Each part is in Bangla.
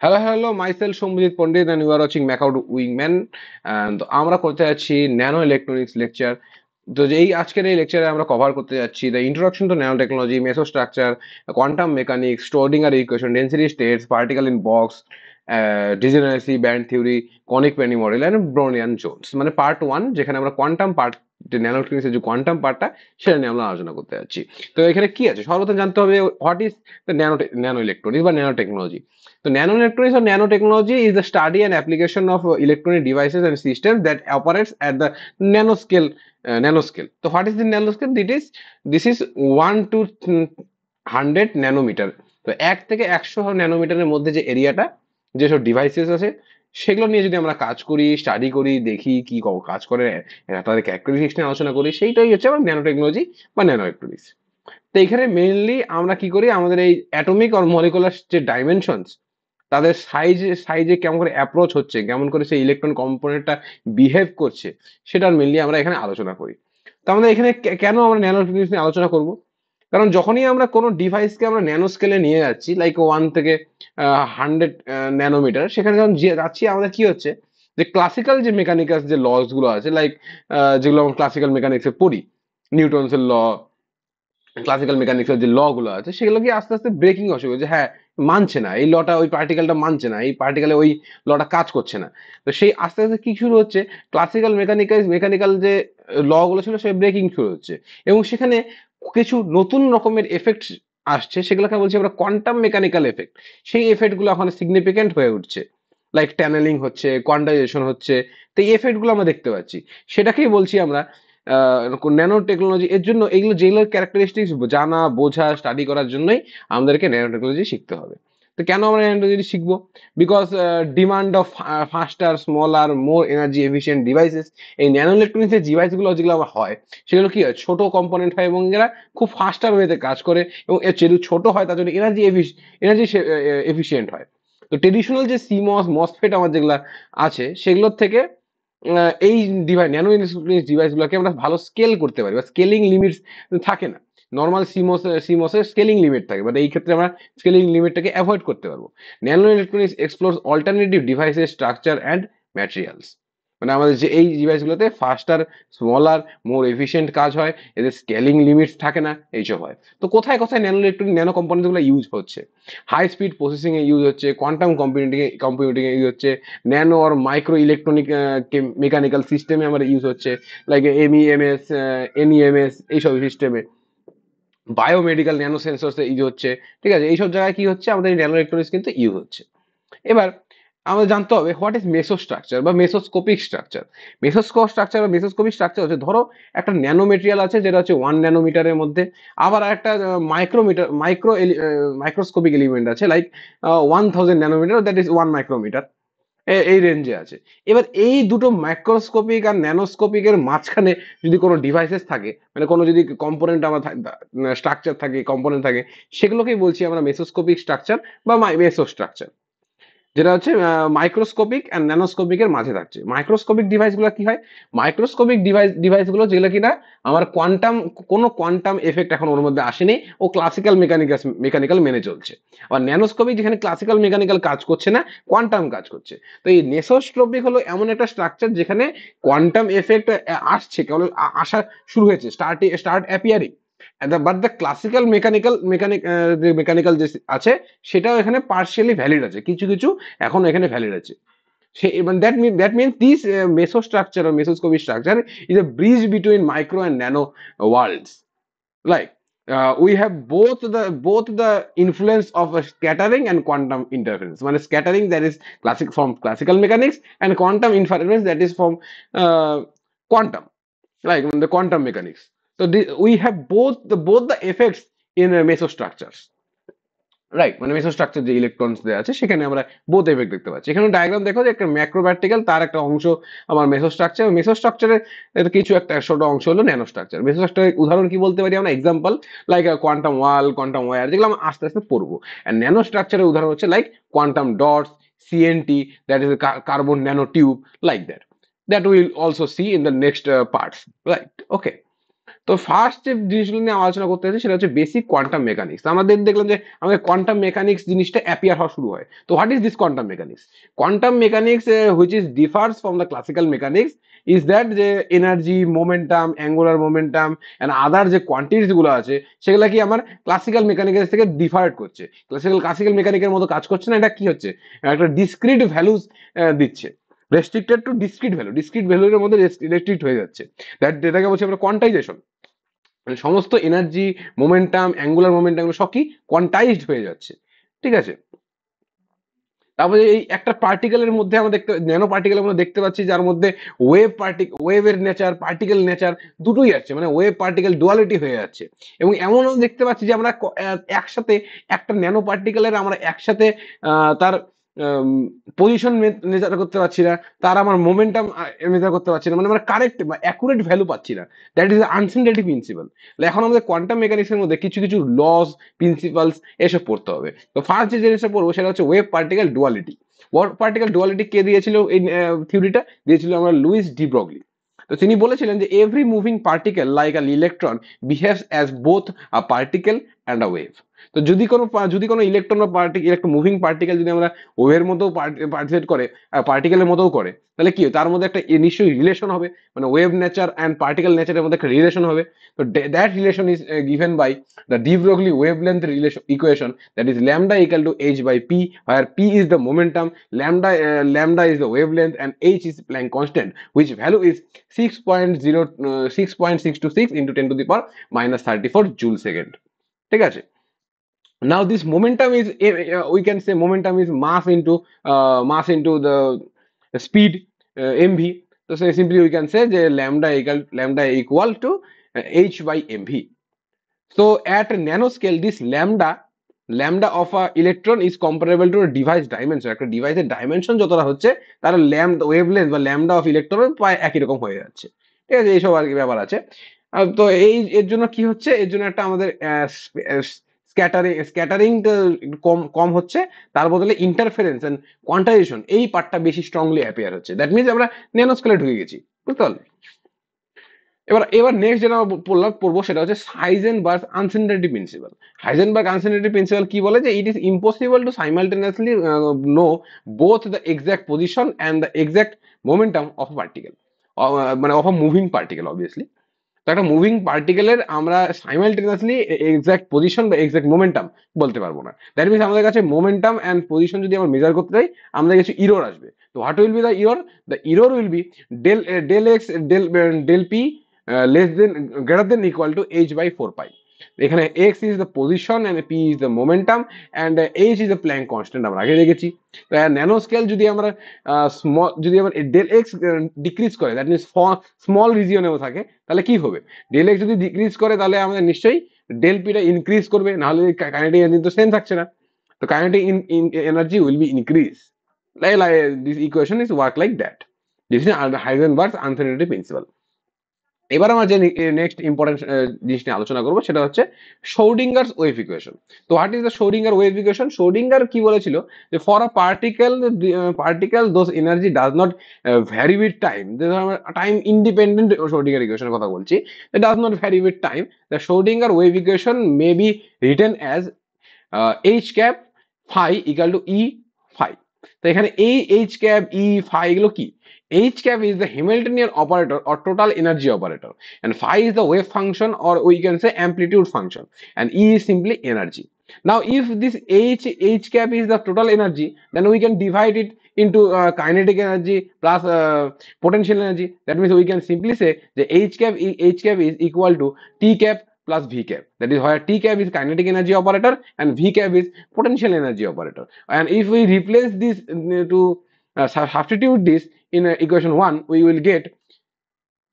Hello, myself Shomjit Pandit, and you are watching Mac Out Wingman. And আমরা করতে যাচ্ছি ন্যানো ইলেকট্রনিক্স লেকচার। তো এই আজকের এই লেকচারে আমরা কভার করতে যাচ্ছি the introduction to nano technology, meso structure, quantum mechanics, Schrodinger equation, density states, particle in box, degeneracy, band theory, Kronig Penney model and Brillouin zones. মানে পার্ট ওয়ান, যেখানে আমরা কোয়ান্টাম পার্ট, ন্যানো ইলেকট্রনিক্সের যে কোয়ান্টাম পার্টটা, সেটা নিয়ে আমরা আলোচনা করতে যাচ্ছি। তো এখানে কি আছে, সর্বপ্রথম জানতে হবে what is the nano electronics বা nano technology. So nanoelectronics or nanotechnology is the study and application of electronic devices and systems that operates at the nanoscale. Nanoscale. So what is the nanoscale? This is 1 to 100 nanometre. তো 1 থেকে 100 ন্যানোমিটারের মধ্যে যে এরিয়াটা, যেসব ডিভাইসেস আছে, সেগুলো নিয়ে যদি আমরা কাজ করি, স্টাডি করি, দেখি কি কাজ করে, তাদের ক্যারেক্টারিস্টিক্স নিয়ে আলোচনা করি, সেইটাই হচ্ছে আমার ন্যানো টেকনোলজি বা ন্যানো ইলেকট্রনিক্স। তো এখানে মেইনলি আমরা কি করি, আমাদের এই অ্যাটমিক আর মলিকুলার যে ডাইমেনশনস, তাদের সাইজে সাইজে কেমন করে অ্যাপ্রোচ হচ্ছে, কেমন করে সেই ইলেকট্রন কম্পোনেন্টটা বিহেভ করছে, সেটার মেনলি আমরা এখানে আলোচনা করি। তো আমাদের এখানে কেন আমরা ন্যানো ফিজিক্স নিয়ে আলোচনা করব? কারণ যখনই আমরা কোনো ডিভাইসকে আমরা ন্যানো স্কেলে নিয়ে যাচ্ছি, লাইক 1 থেকে 100 ন্যানোমিটার, সেখানে যখন যাচ্ছি, আমাদের কি হচ্ছে, যে ক্লাসিক্যাল যে মেকানিক্যাল যে লস গুলো আছে, লাইক যেগুলো আমরা ক্লাসিক্যাল মেকানিক্সে পড়ি, নিউটনসের ল, ক্লাসিক্যাল মেকানিক্সের যে ল গুলো আছে, সেগুলো কি আস্তে আস্তে ব্রেকিং শুরু হয়েছে। হ্যাঁ, মানছে না এই লটা, ওই পার্টিকেলটা মানছে না, এই পার্টিকেলে ওই লটা কাজ করছে না। তো সেই আস্তে আস্তে কি শুরু হচ্ছে, ক্লাসিক্যাল মেকানিক্যাল যে ল গুলো ছিল, সে ব্রেকিং শুরু হচ্ছে। এবং সেখানে কিছু নতুন রকমের এফেক্ট আসছে, সেগুলোকে বলছি আমরা কোয়ান্টাম মেকানিক্যাল এফেক্ট। সেই এফেক্ট গুলো এখন সিগনিফিকেন্ট হয়ে উঠছে, লাইক টানেলিং হচ্ছে, কোয়ান্টাইজেশন হচ্ছে। তো এই এফেক্ট গুলো আমরা দেখতে পাচ্ছি, সেটাকেই বলছি আমরা ন্যানো টেকনোলজি। এর জন্য এইগুলো, যেগুলো ক্যারেক্টারিস্টিক্স জানা, বোঝা, স্টাডি করার জন্যই আমাদেরকে ন্যানো টেকনোলজি শিখতে হবে। তো কেন আমরা ন্যানো টেকনোলজি শিখবো? Because demand of ফাস্টার, smaller, more energy efficient devices. এই ন্যানো ইলেকট্রনিক্স এর ডিভাইসগুলো যেগুলো আমার হয়, সেগুলো কি হয়, ছোট কম্পোনেন্ট হয় এবং এরা খুব ফাস্টার ওয়েতে কাজ করে, এবং এর যেহেতু ছোট হয়, তার জন্য এনার্জি এফিশিয়েন্ট হয়। তো ট্রেডিশনাল যে সিমস মসফেট আমার যেগুলো আছে, সেগুলোর থেকে এই ন্যানো ডিভাইস গুলোকে আমরা ভালো স্কেল করতে পারি, বা স্কেলিং লিমিটস থাকে না। নর্মাল সিমোসের স্কেলিং লিমিট থাকে, বাট এই ক্ষেত্রে আমরা স্কেলিং লিমিটটাকে অ্যাভয়েড করতে পারবো। ন্যানো ইলেকট্রনিক্স এক্সপ্লোরস অল্টারনেটিভ ডিভাইসের স্ট্রাকচার অ্যান্ড ম্যাটেরিয়ালস। মানে আমাদের যে এই ডিভাইসগুলোতে ফাস্টার, স্মলার, মোর এফিশিয়েন্ট কাজ হয়, এদের স্কেলিং লিমিটস থাকে না, এইসব হয়। তো কোথায় কোথায় ন্যানো কম্পোনেন্টস গুলো ইউজ হচ্ছে? হাই স্পিড প্রসেসিং এ ইউজ হচ্ছে, কোয়ান্টাম কম্পিউটিং এ ইউজ হচ্ছে, ন্যানো আর মাইক্রো ইলেকট্রনিক মেকানিক্যাল সিস্টেমে আমার ইউজ হচ্ছে, লাইক এমইএমএস, এনইএমএস, এইসব সিস্টেমে, বায়োমেডিক্যাল ন্যানো সেন্সর ইউজ হচ্ছে। ঠিক আছে, এইসব জায়গায় কি হচ্ছে, আমাদের ন্যানো ইলেকট্রনিক্স কিন্তু ইউজ হচ্ছে। এবার আমাদের জানতে হবে হোয়াট ইজ মেসো স্ট্রাকচার বা মেসোস্কোপিক স্ট্রাকচার। মেসোস্কোপিক স্ট্রাকচার হচ্ছে, ধরো একটা ন্যানো মেটেরিয়াল আছে, যেটা হচ্ছে 1 ন্যানোমিটারের মধ্যে। আবার একটা মাইক্রোস্কোপিক এলিমেন্ট আছে, like 1000 nanometre, that is 1 micrometre, এই রেঞ্জে আছে। এবার এই দুটো মাইক্রোস্কোপিক আর ন্যানোস্কোপিক এর মাঝখানে যদি কোনো ডিভাইসেস থাকে, মানে কোনো যদি কম্পোনেন্ট আমার স্ট্রাকচার থাকে, কম্পোনেন্ট থাকে, সেগুলোকেই বলছি আমরা মেসোস্কোপিক স্ট্রাকচার বা মেসো স্ট্রাকচার, যেটা হচ্ছে মাইক্রোস্কোপিক অ্যান্ড ন্যানোস্কোপিক এর মাঝে থাকছে। মাইক্রোস্কোপিক ডিভাইসগুলো কি হয়, মাইক্রোস্কোপিক ডিভাইসগুলো যেগুলো কিনা আমার কোনো কোয়ান্টাম এফেক্ট এখন ওর মধ্যে আসেনি, ও ক্লাসিক্যাল মেকানিক্যাল মেনে চলছে। আবার ন্যানোস্কোপিক, যেখানে ক্লাসিক্যাল মেকানিক্যাল কাজ করছে না, কোয়ান্টাম কাজ করছে। তো এই মেসোস্কোপিক হলো এমন একটা স্ট্রাকচার, যেখানে কোয়ান্টাম এফেক্ট আসছে, কেবল আসা শুরু হয়েছে, start appearing. But the classical যে মেকানিক্যাল যে আছে, সেটাও এখানে পার্শিয়ালি ভ্যালিড আছে, কিছু কিছু এখন এখানে ভ্যালিড আছে। That means this mesostructure or mesoscopic structure is a bridge between micro and nano worlds. Like we have both the influence of scattering and quantum interference. মানে scattering, that is from classical mechanics, and quantum interference, that is from uh, quantum, like the quantum mechanics. So we have both the effects in mesostructures. Right, মানে মেসোস্ট্রাকচার যে ইলেকট্রনস দেওয়া আছে, সেখানে আমরা বোথ এফেক্ট দেখতে পাচ্ছি। এখানে ডায়াগ্রাম দেখো যে একটা ম্যাক্রো পার্টিকেল, তার একটা অংশ আমার মেসোস্ট্রাকচারের কিছু একটা ছোট অংশ হলো ন্যানো স্ট্রাকচার। মেসোস্ট্রাকচারের উদাহরণ কি বলতে পারি আমরা, এক্সাম্পল, লাইক কোয়ান্টাম ওয়াল, কোয়ান্টাম ওয়্যার, যেগুলো আমরা আস্তে আস্তে পড়বো। আর ন্যানো স্ট্রাকচারের উদাহরণ হচ্ছে like quantum dots, CNT, that is carbon nano tube, like that will also see in the next parts, right? Okay. তো ফার্স্ট যে জিনিসগুলো নিয়ে আলোচনা করতে চাইছি সেটা হচ্ছে বেসিক কোয়ান্টাম মেকানিক্স। আমাদের দেখলাম যে আমাদের কোয়ান্টাম মেকানিক্স জিনিসটা অ্যাপিয়ার হওয়া শুরু হয়। তো what is this quantum mechanics? Quantum mechanics which is differs from the classical mechanics is that যে energy, momentum, angular momentum and other যে কোয়ান্টিটিস গুলো আছে সেগুলো কি আমার ক্লাসিক্যাল মেকানিক্স থেকে ডিফারেন্ট করছে, ক্লাসিক্যাল মেকানিকের মতো কাজ করছে না। এটা কি হচ্ছে, একটা ডিসক্রিট ভ্যালুস দিচ্ছে, রেস্ট্রিক্টেড টু ডিসক্রিট ভ্যালুর মধ্যে রেস্ট্রিক্ট হয়ে যাচ্ছে। দ্যাট যেটাকে বলছি আমরা কোয়ান্টাইজেশন। মানে সমস্ত এনার্জি, মোমেন্টাম, অ্যাঙ্গুলার মোমেন্টাম সব কি কোয়ান্টাইজড হয়ে যাচ্ছে। ঠিক আছে। তারপরে এই একটা পার্টিকেলের মধ্যে আমরা ন্যানো পার্টিকেলের মধ্যে দেখতে পাচ্ছি যার মধ্যে ওয়েভের নেচার, পার্টিকেল নেচার দুটোই আছে, মানে ওয়েভ পার্টিকেল ডুয়ালিটি হয়ে যাচ্ছে। এবং এমনও দেখতে পাচ্ছি যে আমরা একসাথে একটা ন্যানো পার্টিকেলের আমরা একসাথে তার পজিশন মেজার করতে পারছি না, তার আমার মোমেন্টাম মেজার করতে পারছি না, মানে আমরা কারেক্ট বা অ্যাকুরেট ভ্যালু পাচ্ছি না। That is uncertainty principal. এখন আমাদের কোয়ান্টাম মেকানিক্সের মধ্যে কিছু কিছু লস, প্রিন্সিপালস এসব পড়তে হবে। তো ফার্স্ট যে জিনিসটা পড়বো সেটা হচ্ছে wave particle duality. Wave particle duality কে দিয়েছিল এই থিওরিটা? দিয়েছিল আমরা লুইস ডি ব্রগলি। তো তিনি বলেছিলেন যে every moving particle like a electron behaves as both a particle and a wave. তো যদি কোনো ইলেকট্রন বা একটা মুভিং পার্টিকেল যদি আমরা ওয়েভের মতো পার্টিসিপেট করে, পার্টিকেলের মতো করে, তাহলে কি তার মধ্যে একটা নিশ্চয়ই রিলেশন হবে, মানে ওয়েভ নেচার অ্যান্ড পার্টিকেল নেচারের মধ্যে একটা রিলেশন হবে। তো that relation is given by the de Broglie wavelength relation equation, that is lambda equal to h by p, where p is the momentum, lambda is the wavelength, and h is Planck constant, which value is 6.626 into 10 to the power minus 34 joule second. ঠিক আছে। Now this momentum is we can say momentum is mass into the speed, mv. So simply we can say the lambda equal to h by mv. So at nanoscale, this lambda of a electron is comparable to a device dimension. একটা ডিভাইসের ডাইমেনশন যতটা হচ্ছে তার ল্যাম্বডা ওয়েভলেন্থ বা ল্যাম্বডা অফ ইলেকট্রন প্রায় একই রকম হয়ে যাচ্ছে। ঠিক আছে, এইসব আর কি ব্যাপার আছে। তো এর জন্য কি হচ্ছে, এর জন্য একটা আমাদের স্ক্যাটারিং কম কম হচ্ছে, তার বদলে ইন্টারফারেন্স এন্ড কোয়ান্টাইজেশন এই পার্টটা বেশি স্ট্রংলি অ্যাপিয়ার হচ্ছে। দ্যাট মিনস আমরা ন্যানোস্কেলে ঢুকে গেছি, বুঝতে পারলে? এবার নেক্সট যেটা পড়বো সেটা হচ্ছে Heisenberg uncertainty principle. Heisenberg uncertainty principle কি বলে যে it is impossible to simultaneously know both the exact position and the exact momentum of particle, মানে of a moving particle obviously. তো একটা মুভিং পার্টিকেলের আমরা সাইমালটেনিয়াসলি এক্সাক্ট পজিশন বা এক্সাক্ট মোমেন্টাম বলতে পারবো না। দ্যাট মিনস আমাদের কাছে মোমেন্টাম অ্যান্ড পজিশন যদি আমরা মেজার করতে চাই আমাদের কাছে ইরর আসবে। তো what will be the error? The error will be del x del p less than greater than equal to h by 4 pi. এখানে x is the position and p is the momentum and h is the Planck constant আমরা আগে দেখেছি। ন্যানো স্কেল যদি আমরা ডেল এক্স ডিক্রিজ করে, দ্যাট মিনস স্মল রিজিয়নেও থাকে, তাহলে কি হবে? ডেল এক্স যদি ডিক্রিজ করে তাহলে আমাদের নিশ্চয়ই ডেল পিটা ইনক্রিজ করবে, নাহলে কাইনেটিক এনার্জি তো সেম থাকছে না। তো kinetic energy will be increase. This equation is work like that. This is Heisenberg's uncertainty principle. এবার আমরা যে নেক্সট ইম্পর্টেন্ট জিনিস নিয়ে আলোচনা করবো সেটা হচ্ছে শোডিঙ্গারস ওয়েভ ইকুয়েশন। তো what is the Schrödinger wave equation? Schrödinger কি বলেছিল যে for a particle those energy does not vary with time. Time independent Schrödinger ইকুয়েশনের কথা বলছি, does not vary with time. The Schrödinger wave equation may be written as H cap phi equal to E phi. তো এখানে এই এইচ ক্যাপ ই ফাই এগুলো কি? H cap is the Hamiltonian operator or total energy operator, and phi is the wave function, or we can say amplitude function, and E is simply energy. Now, if this H cap is the total energy, then we can divide it into kinetic energy plus potential energy. That means we can simply say the H cap is equal to T cap plus V cap. That is where T cap is kinetic energy operator and V cap is potential energy operator. And if we replace this to substitute this in equation 1, we will get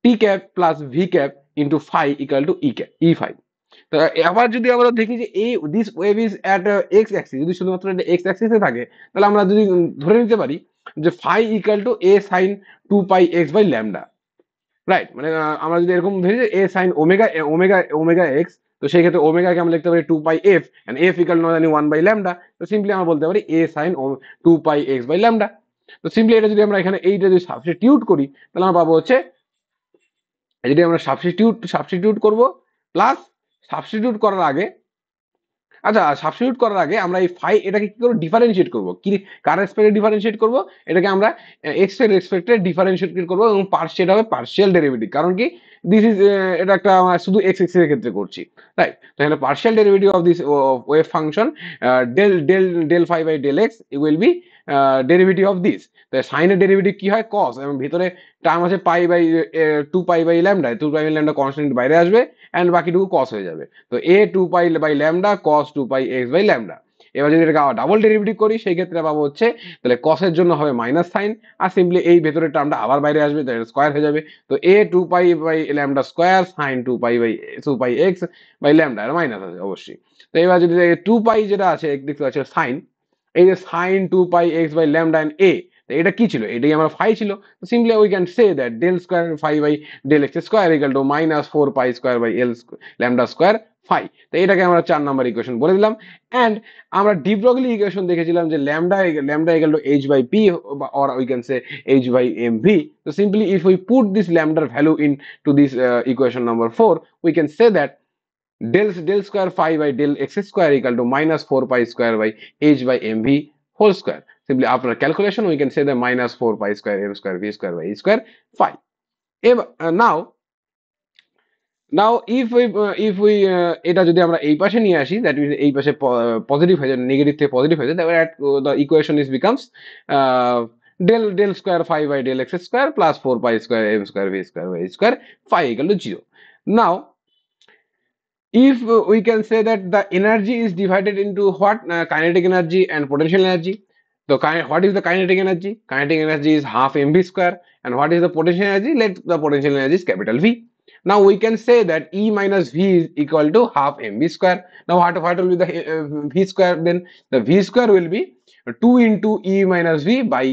T cap plus V cap into phi equal to E phi. তো আবার যদি আমরা দেখি যে এই this wave is at x Axis, যদি শুধুমাত্র এটা এক্স অ্যাক্সিসে থাকে তাহলে আমরা যদি ধরে নিতে পারি যে phi equal to A sine 2 pi x by lambda, right? মানে আমরা যদি এরকম ধরি যে A sine omega omega omega x, তো সেই ক্ষেত্রে ওমেগাকে আমরা লিখতে পারি 2 pi F, and F equal to জানি 1 বাই ল্যামডা। তো সিম্পলি আমরা বলতে পারি A sine 2 pi x by lambda. তো সিম্পলি এটা যদি আমরা এখানে এইটা যদি সাবস্টিটিউট করি তাহলে আমরা পাবো হচ্ছে যদি আমরা সাবস্টিটিউট করব, প্লাস সাবস্টিটিউট করার আগে, আচ্ছা সাবস্টিটিউট করার আগে আমরা এই ফাই এটাকে কি করব, ডিফারেন্সিয়েট করব, কি কার রেসপেক্টে ডিফারেন্সিয়েট করব, এটাকে আমরা এক্স এর রেসপেক্টে ডিফারেন্সিয়েট করব, এবং পার্সিয়াল হবে পার্সিয়াল ডেরিভেটিভ, কারণ কি দিস ইজ, এটা একটা আমরা শুধু এক্স এক্স এর ক্ষেত্রে করছি, রাইট? তো এখানে partial derivative of this wave function del del del phi by del x will be derivative of this. তো সাইনের ডেরিভেটিভ কি হয়, কস, এবং ভিতরে টার্ম আছে pi by 2 pi by lambda, 2 pi by lambda constant বাইরে আসবে, এন্ড বাকিটুকু কস হয়ে যাবে। তো A 2 pi by lambda cos 2 pi x by lambda. এবার যদি এটাকে ডাবল ডেরিভেটিভ করি সেই ক্ষেত্রে পাবো হচ্ছে, তাহলে কসের জন্য হবে মাইনাস সাইন, আর সিম্পলি এই ভেতরের টার্মটা আবার বাইরে আসবে, তাহলে স্কোয়ার হয়ে যাবে। তো A 2 pi by lambda square sine 2 pi by lambda, আর মাইনাস আছে অবশ্যই। তো এবার যদি 2 পাই যেটা আছে দেখতে পাচ্ছি সাইন, এই যে sine 2 pi x by lambda and A, এটা কি ছিল, এটাই আমার ফাই ছিল। Simply we can say that del square phi by del x square equal to minus 4 pi square by L lambda square phi. তো এটাকে আমরা 4 নম্বর ইকুয়েশন বলে দিলাম। অ্যান্ড আমরা ডি ব্রগলি ইকুয়েশন দেখেছিলাম যে lambda equal to H by P, or we can say h by mv. So simply if we put this lambda value into this equation number 4, we can say that del square phi by del x square equal to minus 4 pi square by h by mv whole square. Simply after calculation we can say that minus 4 pi square m square v square by h square phi. Now if we এটা যদি আমরা এই পাশে নিয়ে আসি, দ্যাট মিনস এই পাশে পজিটিভ হয়ে যায়, নেগেটিভ থেকে পজিটিভ হয়ে যায়, তাহলে the equation is becomes del square phi by del x square plus 4 pi square m square v square by h square phi equal to 0. Now if we can say that the energy is divided into what, kinetic energy and potential energy. So what is the kinetic energy? Kinetic energy is half mv square. And what is the potential energy? Let the potential energy is capital V. Now we can say that E minus V is equal to half mv square. Now what will be the V square then? The V square will be 2 into E minus V by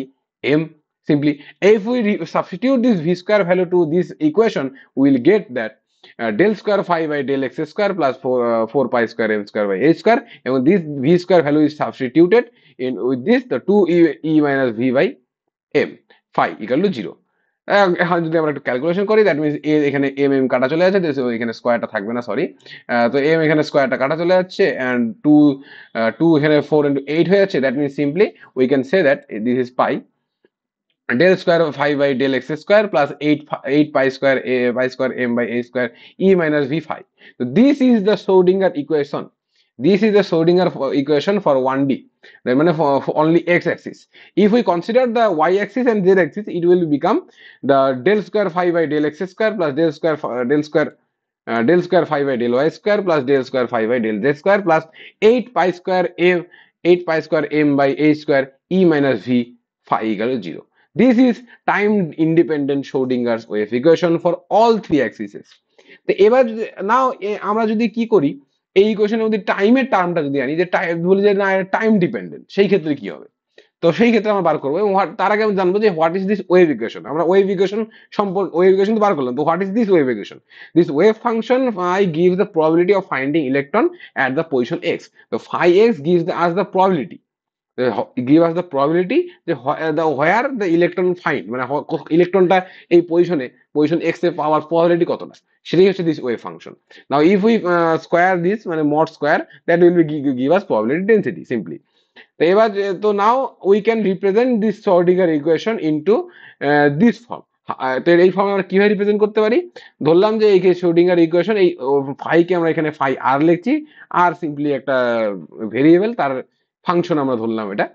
m. Simply if we substitute this V square value to this equation, we will get that del square phi by del x square plus 4 pi square m square by h square, and this v square value is substituted in with this, the 2 e minus v by m phi equal to 0. এখন যদি আমরা একটু ক্যালকুলেশন করি, দ্যাট মিনস এখানে এম এম কাটা চলে যাচ্ছে, এখানে স্কোয়ারটা থাকবে না, সরি। তো এম এখানে স্কোয়ারটা কাটা চলে যাচ্ছে, অ্যান্ড টু এখানে 4 into 8 হয়ে যাচ্ছে, that means simply we can say that this is pi del square of 5 by del x square plus 8 pi square m by a square e minus v phi. So this is the Schrodinger equation. This is the Schrodinger equation for 1D. That means for only x axis. If we consider the y axis and z axis, it will become the del square phi by del x square plus del square phi by del y square plus del square phi by del z square plus 8 pi square m by a square e minus v phi equal to 0. This is time independent Schrodinger's wave equation for all three axes. তো এবার নাও আমরা যদি কি করি, এই ইকুয়েশনের মধ্যে টাইমের টার্মটা যদি আনি, যে বলি যে না টাইম ডিপেন্ডেন্ট, সেই ক্ষেত্রে কি হবে? তো সেই ক্ষেত্রে আমরা বার করবো, এবং তার আগে আমি জানবো যে what is this wave equation. আমরা ওয়েভ ইকুয়েশন ওয়েভ ইকুয়েশন বার করলাম, তো what is this wave equation? This wave function phi gives the probability of finding electron at the position x. So phi x gives us the probability, give us the probability যে where the electron find, মানে ইলেকট্রনটা এই পজিশন x এ পাওয়ার probability কতটা, সেটাই হচ্ছে this wave function. Now if we square this, মানে mod square, that will be give us probability density simply. তো এবার তো now we can represent this Schrödinger equation into this form. তো এই ফর্মে আমরা কিভাবে রিপ্রেজেন্ট করতে পারি? ধরলাম যে এই শ্রোডিঙ্গার ইকুয়েশন, এই ফাইকে আমরা এখানে ফাই আর লিখছি, আর সিম্পলি একটা ভেরিয়েবল, তার ফাংশন আমরা ধরলাম এটা।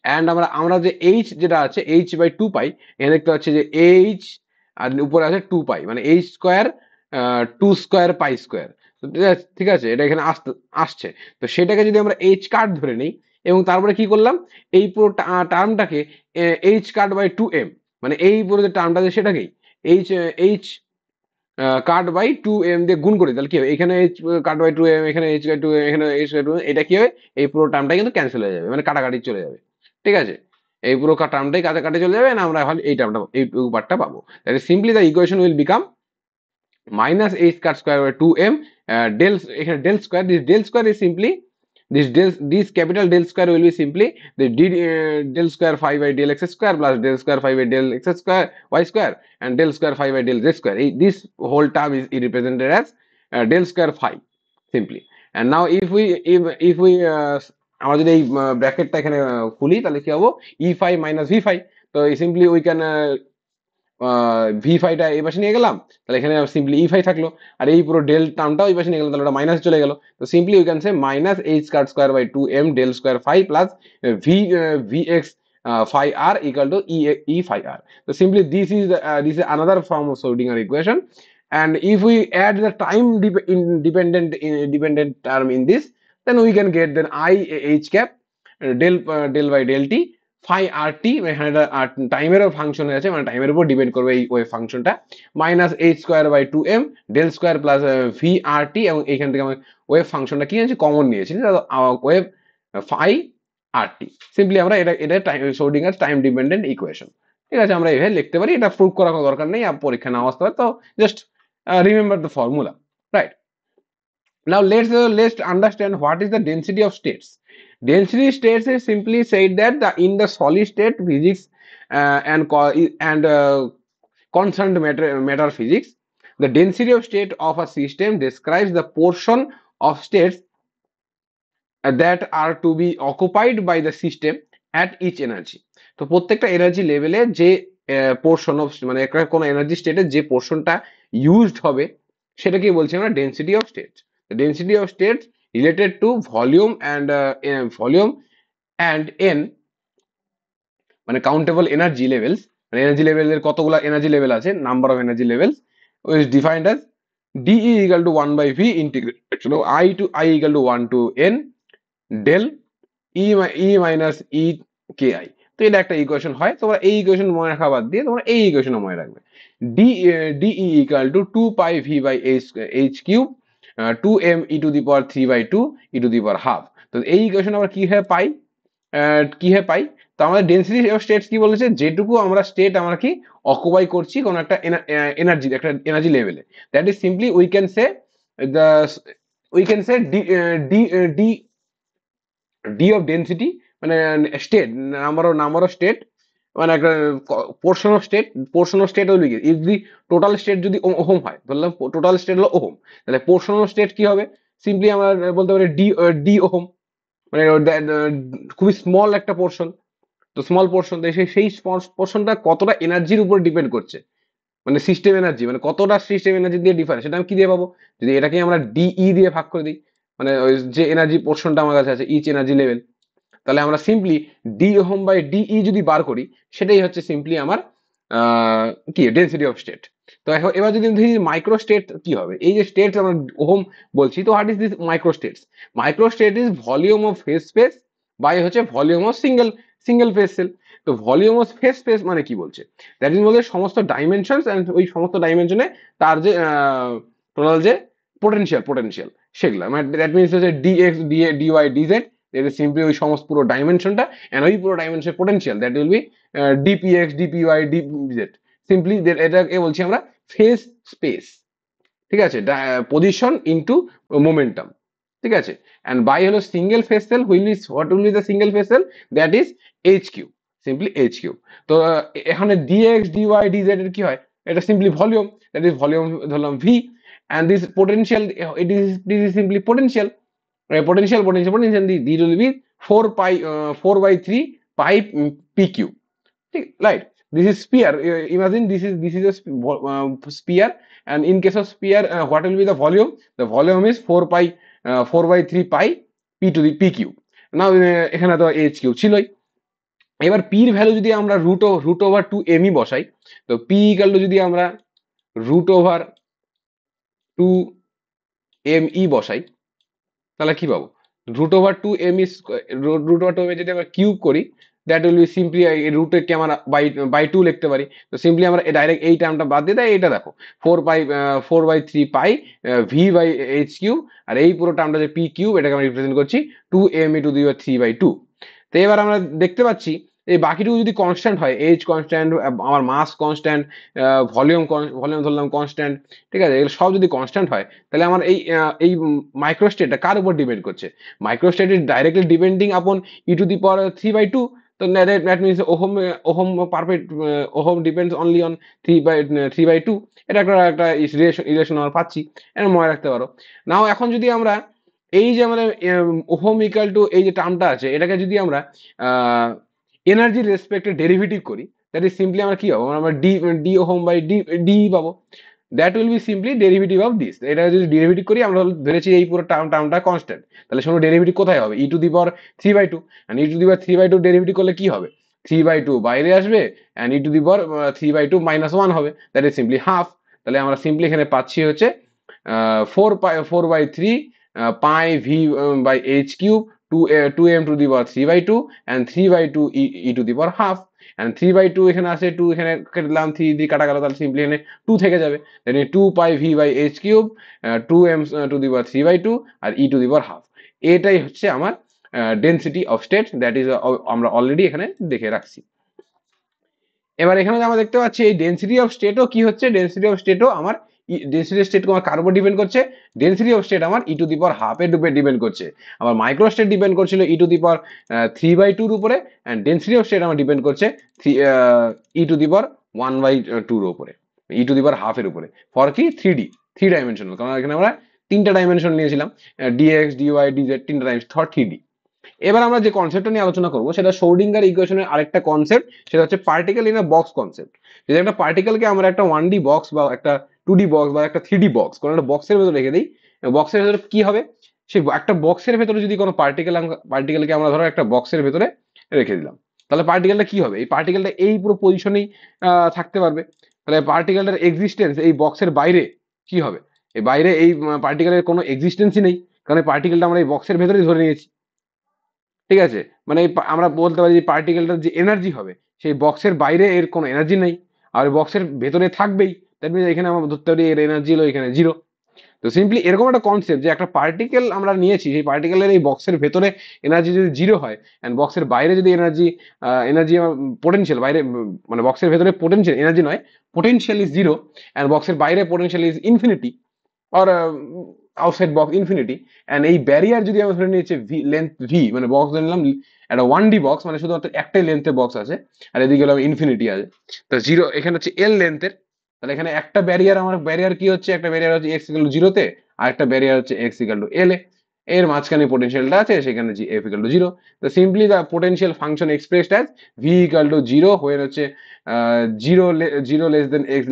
অ্যান্ড আমরা যে এইচ যেটা আছে, এইচ বাই 2 পাই, এখানে দেখতে পাচ্ছি যে এইচ আর উপরে আছে 2 পাই, মানে H square 2 square pi square. ঠিক আছে, এটা এখানে আসছে। তো সেটাকে যদি আমরা এইচ কাট ধরে নিই, এবং তারপরে কি করলাম, এই পুরো টার্মটাকে এইচ কাট বাই 2m, মানে এই পুরো যে টার্মটা আছে সেটাকেই এইচ কাট বাই 2m দিয়ে গুণ করি, তাহলে কি হবে, এখানে এইচ কাট বাই 2m, এখানে এইচ বাই 2m, এখানে এইচ বাই 2m, এটা কি হবে, এই পুরো টার্মটা কিন্তু ক্যান্সেল হয়ে যাবে, মানে কাটাকাটি চলে যাবে। ঠিক আছে, এই পুরো টার্মটাই কাটাকাটি চলে যাবে, না আমরা এই টার্মটা, এই পার্টটা পাবো। তাহলে simply the equation will become minus h cut square by 2m del, এখানে del square, this del square is simply this capital del square will be simply the del square phi by del x square plus del square phi by del x square y square and del square phi by del z square. This whole term is represented as del square phi simply. And now if we আমরা যদি এই ব্র্যাকেটটা এখানে খুলি তাহলে কি হবে ই ফাই মাইনাস ভি ফাই। তো সিম্পলি উই ক্যান ভি ফাইটা এই পাশে নিয়ে গেলাম, তাহলে এখানে সিম্পলি ই ফাই থাকলো, আর এই পুরো ডেল টার্মটাও এই পাশে নিয়ে গেলাম, তাহলে ওটা মাইনাস চলে গেল। তো simply we can say minus H square square by 2m del square phi plus V V X phi r equal to e phi r. So simply this is another form of Schrodinger equation. And if we add the time dependent term in this, then we can get then I h cap del by del t phi rt, এখানে টাইমেরও ফাংশন আছে, মানে টাইমের উপর ডিপেন্ড করবে এই ওয়েভ ফাংশনটা, minus H square by 2m del square plus V R T, এবং এইখান থেকে আমি ওয়েভ ফাংশনটা কি আছে কমন নিয়েছি, ওয়েভ ফাই আর টি। সিম্পলি আমরা এটা শ্রোডিঙ্গার টাইম ডিপেন্ডেন্ট ইকুয়েশন। ঠিক আছে, আমরা এভাবে লিখতে পারি, এটা প্রুভ করার কোনো দরকার নেই, পরীক্ষা না আসতে পারে, তো just remember the formula, right? Now let's understand what is the density of states. Density states is simply said that in the solid state physics and constant matter physics, the density of state of a system describes the portion of states that are to be occupied by the system at each energy. তো প্রত্যেকটা এনার্জি লেভেলে যে পোর্শন অফ, মানে একটা কোনো এনার্জি স্টেটের যে পোর্শনটা ইউজড হবে সেটাকে বলছি আমরা density of states. The density of states related to volume and n, মানে কাউন্টেবল এনার্জি লেভেলস, মানে এনার্জি লেভেলের কতগুলো এনার্জি লেভেল আছে, number of energy levels, is defined as dE equal to 1 by v integration of I equal to 1 to n del e minus e ki. তো এটা একটা ইকুয়েশন হয়, তোমরা এই ইকুয়েশন মনে রাখা বাদ দিয়ে তোমরা এই ইকুয়েশন মনে রাখবে, dE equal to 2 pi v by h cube 2m e to the power 3 by 2 e to the power half. তো এই ইকুয়েশন আমরা কিভাবে পাই, তো আমাদের ডেন্সিটি অফ স্টেটস কি বলেছে, যেটুকু আমরা স্টেট আমরা কি অকুপাই করছি কোন একটা এনার্জি লেভেলে, that is simply we can say D of density, মানে স্টেট নাম্বার অফ স্টেট, মানে একটা পোর্শন অফ স্টেট হলো কি, ইফ দি টোটাল স্টেট যদি ওহম হয়, ধরলাম টোটাল স্টেট হলো ওহম, তাহলে পোর্শন অফ স্টেট কি হবে, সিম্পলি আমরা বলতে পারি ডি ওহম, মানে খুবই স্মল একটা পোর্শন। তো স্মল পোর্শন, সেই পোর্শনটা কতটা এনার্জির উপর ডিপেন্ড করছে, মানে সিস্টেম এনার্জি, মানে কতটা সিস্টেম এনার্জি দিয়ে ডিফারেন্স, সেটা আমি কি দিয়ে পাবো, যদি এটাকে আমরা ডিই দিয়ে ভাগ করে দিই, মানে ওই যে এনার্জি পোর্শনটা আমার কাছে আছে ইচ এনার্জি লেভেল, তাহলে আমরা simply D ohm by DE যদি বার করি, সেটাই হচ্ছে সিম্পলি আমার কি ডেন্সিটি অফ স্টেট। তো এবার যদি দেখি মাইক্রো স্টেট কি হবে, এই যে স্টেট আমরা ওহম বলছি, তো what is this micro states? Micro state is volume of phase space by হচ্ছে volume of single phase cell. তো ভলিউম অফ ফেজ স্পেস মানে কি বলছে, দ্যাট ইজ বলতে সমস্ত ডাইমেনশনস এন্ড ওই সমস্ত ডাইমেনশনে তার যে টোটাল যে পোটেনশিয়াল সেগুলা, মানে দ্যাট মিনস হচ্ছে ডিএক্স ডিওয়াই ডিজেড, এটা সিম্পলি ওই সমস্ত পুরো ডাইমেনশনটা এন্ড ওই পুরো ডাইমেনশনের potential, that will be dpx dpy dz. Simply এটাকে বলছি আমরা ফেজ স্পেস, ঠিক আছে, পজিশন ইনটু মোমেন্টাম, ঠিক আছে। এন্ড বাই হলো single phase cell, what will be the single phase cell, that is H Q, simply H Q. তো এখানে ডিএক্স ডিওয়াই ডিজেড এর কি হয়, এটা simply volume, that is volume ধরলাম V, and this potential, this is simply potential, this will be 4 by 3 pi pq, right? This is sphere, imagine this is a sphere, and in case of sphere, what will be the volume? The volume is 4 by 3 pi p to the pq. now এখানে তো h কিউ ছিলই, এবার p এর ভ্যালু যদি আমরা রুট ওভার 2m ই বসাই, তো p ইকুয়াল টু যদি আমরা রুট ওভার 2m বসাই, তাহলে কি পাবো, রুট ওভার 2m যদি আমরা কিউব করি, দ্যাট উইল বি সিম্পলি রুটের কে আমরা বাই 2 লিখতে পারি। তো সিম্পলি আমরা ডাইরেক্ট এই টার্মটা বাদ দিয়ে দেয়, এটা দেখো 4 by 3 pi V by H Q, আর এই পুরো টার্মটা যে পি কিউব, এটাকে আমরা রিপ্রেজেন্ট করছি 2m টু দি 3 বাই 2। তো এবার আমরা দেখতে পাচ্ছি এই বাকিটুকু যদি কনস্ট্যান্ট হয়, এইচ কনস্ট্যান্ট, আমার মাস কনস্ট্যান্ট, ভলিউম ভলিউম ধরলাম কনস্ট্যান্ট, ঠিক আছে, এগুলো সব যদি কনস্ট্যান্ট হয়, তাহলে আমার এই মাইক্রোস্টেটটা কার উপর ডিপেন্ড করছে? মাইক্রোস্টেট ইজ ডাইরেক্টলি ডিপেন্ডিং আপন e⁻³ তো that means ohm, ohm perfect, ohm depends only on 3/2। এটা একটা একটা রিলেশন আমরা পাচ্ছি, এটা মনে রাখতে পারো। নাও এখন যদি আমরা এই যে আমাদের ওহম ইকুয়াল টু এই যে টার্মটা আছে, এটাকে যদি আমরা এনার্জির রেসপেক্টে ডেরিভেটিভ করি, দ্যাট ইজ সিম্পলি আমরা কি পাবো? আমরা ডি ওহম বাই ডি পাবো। That will B simply derivative of this. এটা যদি ডেরিভেটিভ করি, আমরা ধরেছি এই পুরো টার্মটা কনস্ট্যান্ট, তাহলে শোনো ডেরিভেটিভ কোথায় হবে? e⁻³ এন্ড e⁻³ ডেরিভেটিভ করলে কি হবে? 3/2 বাইরে আসবে এন্ড e⁻³ -1 হবে, দ্যাট ইজ সিম্পলি হাফ। তাহলে আমরা সিম্পলি এখানে পাচ্ছি হচ্ছে 4/3 pi V by H cube 2m⁻³ and 3/2 e⁻², and 3/2 এখানে আছে, 2 এখানে কেটে 3 দিয়ে কাটা গেল, তাহলে সিম্পলি এখানে 2 থেকে যাবে, then 2 pi V by H cube 2m⁻³ আর e⁻²। এটাই হচ্ছে আমার density of state, that is আমরা অলরেডি এখানে দেখে রাখছি। এবার এখানে আমরা দেখতে পাচ্ছি এই ডেন্সিটি অফ স্টেটও কি হচ্ছে, ডেন্সিটি অফ স্টেটও আমার ডেন্সিটি অফ স্টেট আমার কার উপর ডিপেন্ড করছে? ডেন্সিটি অফ স্টেট আমার e⁻½ এর উপরে ডিপেন্ড করছে। আমার মাইক্রো স্টেট ডিপেন্ড করছিল e⁻3/2 এর উপরে, এন্ড ডেন্সিটি অফ স্টেট আমার ডিপেন্ড করছে e⁻1/2 এর উপরে, e⁻½ এর উপরে। ফর কি? 3D, 3 ডাইমেনশনাল, কারণ এখানে আমরা 3টা ডাইমেনশন নিয়েছিলাম, ডিএক্স ডিওয়াই ডিজেড, 3টা ডাইমেনশন, 3D। এবার আমরা যে কনসেপ্টটা নিয়ে আলোচনা করবো সেটা শোর্ডিঙ্গার ইকুয়েশনের আরেকটা কনসেপ্ট, সেটা হচ্ছে particle in a box concept. যদি একটা পার্টিকেলকে আমরা একটা 1D বক্স বা একটা 2D বক্স বা একটা 3D বক্স, কোনো একটা বক্সের ভেতরে রেখে দিই, বক্সের ভেতরে কি হবে? সেই একটা বক্সের ভেতরে যদি কোনো পার্টিকেলকে আমরা ধরো একটা বক্সের ভেতরে রেখে দিলাম, তাহলে পার্টিকেলটা কি হবে? এই পার্টিকেলটা এই পুরো পজিশনেই থাকতে পারবে। তাহলে পার্টিকেলটার এক্সিস্টেন্স এই বক্সের বাইরে কি হবে? এই বাইরে এই পার্টিকেলের কোনো এক্সিস্টেন্সই নেই, কারণ এই পার্টিকেলটা আমরা এই বক্সের ভেতরেই ধরে নিয়েছি, ঠিক আছে? মানে আমরা বলতে পারি যে পার্টিকেলটার যে এনার্জি হবে, সেই বক্সের বাইরে এর কোনো এনার্জি নেই, আর বক্সের ভেতরে থাকবেই, দ্যাট মিনস এখানে আমরা ধরতে পারি এর এনার্জি হলো এখানে জিরো। তো সিম্পলি এরকম একটা কনসেপ্ট যে একটা পার্টিকেল আমরা নিয়েছি, সেই পার্টিকেলের এই বক্সের ভেতরে এনার্জি যদি জিরো হয়, এন্ড বক্সের বাইরে যদি এনার্জি এনার্জি পোটেনশিয়াল বাইরে, মানে বক্সের ভেতরে পোটেনশিয়াল এনার্জি নয়, পোটেনশিয়াল ইজ জিরো, এন্ড বক্সের বাইরে potential is infinity or outside box infinity, and এই ব্যারিয়ার যদি আমরা ধরে নিয়েছি লেন্থ ভি, মানে বক্স ধরে নিলাম একটা 1D বক্স, মানে শুধুমাত্র একটাই লেন্থের বক্স আছে, আর এদিকে হলো ইনফিনিটি আছে, তো জিরো এখানে হচ্ছে এল লেন্থের। তাহলে এখানে একটা ব্যারিয়ার, আমার ব্যারিয়ার কি হচ্ছে? একটা ব্যারিয়ার হচ্ছে x = 0-তে, আর একটা ব্যারিয়ার হচ্ছে x = L এ। এর মাঝখানে পোটেনশিয়ালটা আছে, সেখানে f = 0। তো simply the potential function expressed as v = 0 হয়ে হচ্ছে 0 0 x